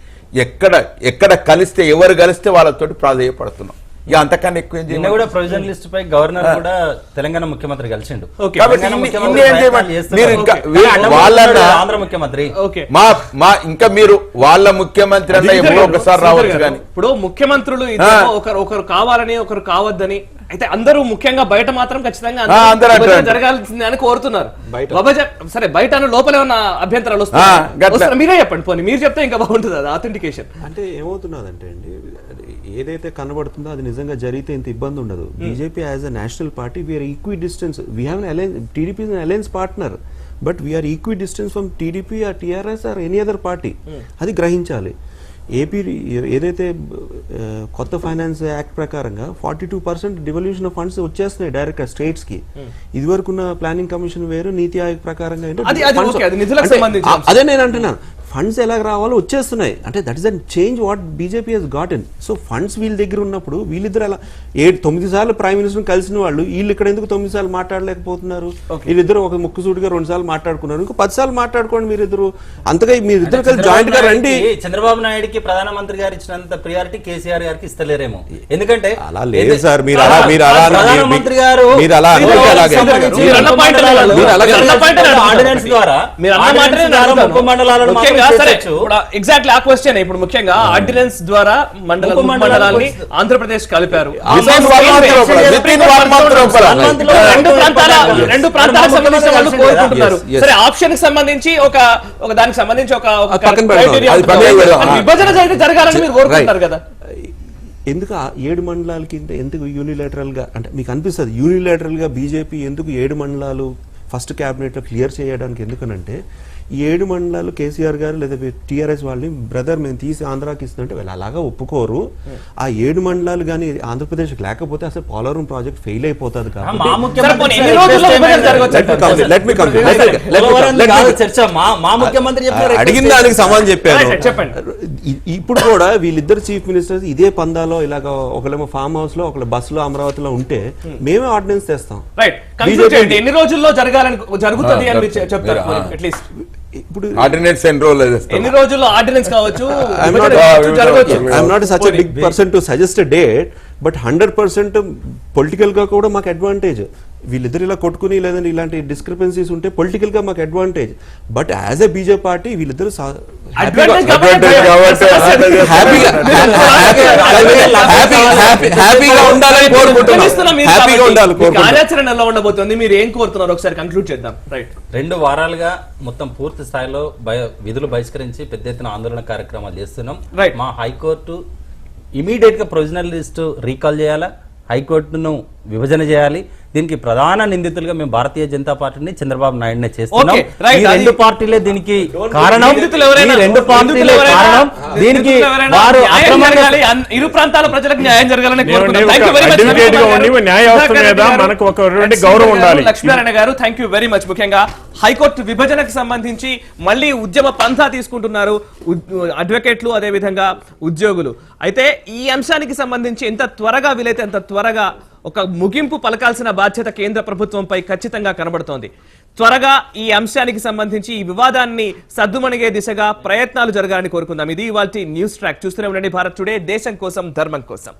ఎక్కడ కలిస్తే ఎవరు కలిస్తే వాళ్ళతోటి ప్రాధేయపడుతున్నాం. ఇక అంతకన్నా ఎక్కువ ఏం నిన్న కూడా ప్రొవిజన్ లిస్ట్ పై గవర్నర్ కూడా తెలంగాణ ముఖ్యమంత్రి కలిసిండు. కాబట్టి ఆంధ్ర ముఖ్యమంత్రి ఇంకా మీరు వాళ్ళ ముఖ్యమంత్రి అన్న ఎప్పుడో ఒకసారి రావచ్చు. కానీ ఇప్పుడు ముఖ్యమంత్రులు ఒకరు కావాలని ఒకరు కావద్దని అయితే అందరూ ముఖ్యంగా బయట మాత్రం ఖచ్చితంగా జరగాల్సిందే అని కోరుతున్నారు. సరే బయట లోపల ఏమన్నా అభ్యంతరాలు వస్తాయి మీరే చెప్పండి, పోనీ మీరు చెప్తే ఇంకా బాగుంటుంది అది ఆథెంటికేషన్. అంటే ఏమవుతున్నదంటే అండి, ఏదైతే కనబడుతుందో అది నిజంగా జరిగితే ఇంత ఇబ్బంది ఉండదు. BJP as a national party we're equidistance, we have TDP is an alliance partner, but we're equidistance from TDP or TRS or any other party. అది గ్రహించాలి. ఏపీ ఏదైతే కొత్త ఫైనాన్స్ యాక్ట్ ప్రకారంగా 42% డివల్యూషన్ ఆఫ్ ఫండ్స్ వచ్చేస్తున్నాయి direct states కి. ఇది వరకున్న planning commission వేరు, నీతి ఆయోగ్ ప్రకారంగా అదే నేను అంటున్నాను. ఫండ్స్ ఎలా రావాలో వచ్చేస్తున్నాయి అంటే that is a change what BJP has gotten. So funds వీళ్ళ దగ్గర ఉన్నప్పుడు వీళ్ళిద్దరు అలా 9 సార్లు ప్రైమ్ మినిస్టర్ కలిసిన వాళ్ళు వీళ్ళు ఇక్కడ ఎందుకు 9 సార్లు మాట్లాడలేకపోతున్నారు? వీళ్ళిద్దరు ఒక ముక్కుసూటిగా 2 సార్లు మాట్లాడుకున్నారు, ఇంకో 10 సార్లు మాట్లాడుకోండి మీరిద్దరు. అంతగా మీరిద్దరు కలిసి జాయింట్ గా రండి. చంద్రబాబు నాయుడుకి ప్రధానమంత్రి గారు ఇచ్చినంత ప్రియారిటీ కేసీఆర్ గారికి ఇస్తలేరేమో, ఎందుకంటే అలా లేదు సార్. ప్రధానమంత్రి గారు ఆర్డినెన్స్ ద్వారా ఎగ్జాక్ట్లీ ఆ క్వశ్చన్. ఇప్పుడు ముఖ్యంగా ఆర్డినెన్స్ ద్వారా మండలాన్ని ఆంధ్రప్రదేశ్ కలిపారు. రెండు ప్రాంతాలకు సంబంధించిన వాళ్ళు కోరుకుంటున్నారు. సరే ఆప్షన్ కి సంబంధించి ఒక దానికి సంబంధించి ఒక విభజన జరగాలని మీరు కోరుకుంటారు కదా. ఎందుకు 7 మండలాలకి ఎందుకు యూనిలేటరల్ గా, అంటే మీకు అనిపిస్తుంది యూనిలేటరల్ గా బీజేపీ ఎందుకు 7 మండలాలు ఫస్ట్ క్యాబినెట్ లో క్లియర్ చేయడానికి? ఎందుకనంటే ఈ 7 మండలాలు కేసీఆర్ గారు లేదా టీఆర్ఎస్ వాళ్ళని బ్రదర్ మేము తీసి ఆంధ్రాకి ఇస్తుంటే వాళ్ళు అలాగా ఒప్పుకోరు. ఆ 7 మండలాలు కానీ ఆంధ్రప్రదేశ్ లేకపోతే అసలు పోలవరం ప్రాజెక్ట్ ఫెయిల్ అయిపోతుంది. అడిగిన దానికి సమాధానం చెప్పాను. ఇప్పుడు కూడా వీళ్ళిద్దరు చీఫ్ మినిస్టర్స్ ఇదే పందాలో ఇలాగ ఒకళ్ళేమో ఫామ్ హౌస్ లో ఒకళ్ళ బస్ లో అమరావతిలో ఉంటే మేమే ఆర్డినెన్స్ తెస్తాం. ఎన్ని రోజుల్లో జరుగుతుంది అని మీరు చెప్తారు అట్లీస్ట్? ఇప్పుడు ఎన్ని రోజుల్లో ఆర్డినెన్స్ కావచ్చు? I'm not such a big person to suggest a date, but 100% political గా కూడా మాకు అడ్వాంటేజ్. వీళ్ళిద్దరు ఇలా కొట్టుకుని లేదంటే ఇలాంటి డిస్క్రిపెన్సీస్ ఉంటే పొలిటికల్ గా మాకు advantage. But as a BJP party వీళ్ళిద్దరు కార్యాచరణ ఎలా ఉండబోతుంది, మీరు ఏం కోరుతున్నారు ఒకసారి కంక్లూడ్ చేద్దాం. 2 వారాలుగా మొత్తం పూర్తి స్థాయిలో విధులు బహిష్కరించి పెద్ద ఎత్తున ఆందోళన కార్యక్రమాలు చేస్తున్నాం. మా హైకోర్టు ఇమీడియట్ గా ప్రొవిజనల్ లిస్టు రీకాల్ చేయాలా, హైకోర్టును విభజన చేయాలి. దీనికి ప్రధాన నిందితులుగా మేము భారతీయ జనతా పార్టీని చంద్రబాబు నాయుడునే చేస్తున్నాం. Okay, right. ఈ రెండు పార్టీలే దీనికి కారణం. నిందితులు ఎవరైనా- ఈ రెండు పార్టీలే కారణం. దీనికి వారు న్యాయం జరగాలి, ఇరు ప్రాంతాల ప్రజలకు న్యాయం జరగాలని కోరుకుంటున్నాం. Thank you very much, advocate గా చంద్రబాబు ఉండి గారు. న్యాయ వ్యవస్థ మీద మనకు ఒక గౌరవం ఉండాలి. లక్ష్మీనారాయణ గారు, థ్యాంక్ యూ వెరీ మచ్. ముఖ్యంగా హైకోర్టు విభజనకు సంబంధించి మళ్ళీ ఉద్యమ పంథా తీసుకుంటున్నారు అడ్వకేట్లు, అదే విధంగా ఉద్యోగులు. అయితే ఈ అంశానికి సంబంధించి ఎంత త్వరగా వీలైతే అంత త్వరగా ఒక ముగింపు పలకాల్సిన బాధ్యత కేంద్ర ప్రభుత్వంపై ఖచ్చితంగా కనబడుతోంది. త్వరగా ఈ అంశానికి సంబంధించి ఈ వివాదాన్ని సద్దుమణిగే దిశగా ప్రయత్నాలు జరగాలని కోరుకుందాం. ఇది ఇవాల్టి న్యూస్ ట్రాక్. చూస్తూనే ఉండండి భారత్ టుడే, దేశం కోసం ధర్మం కోసం.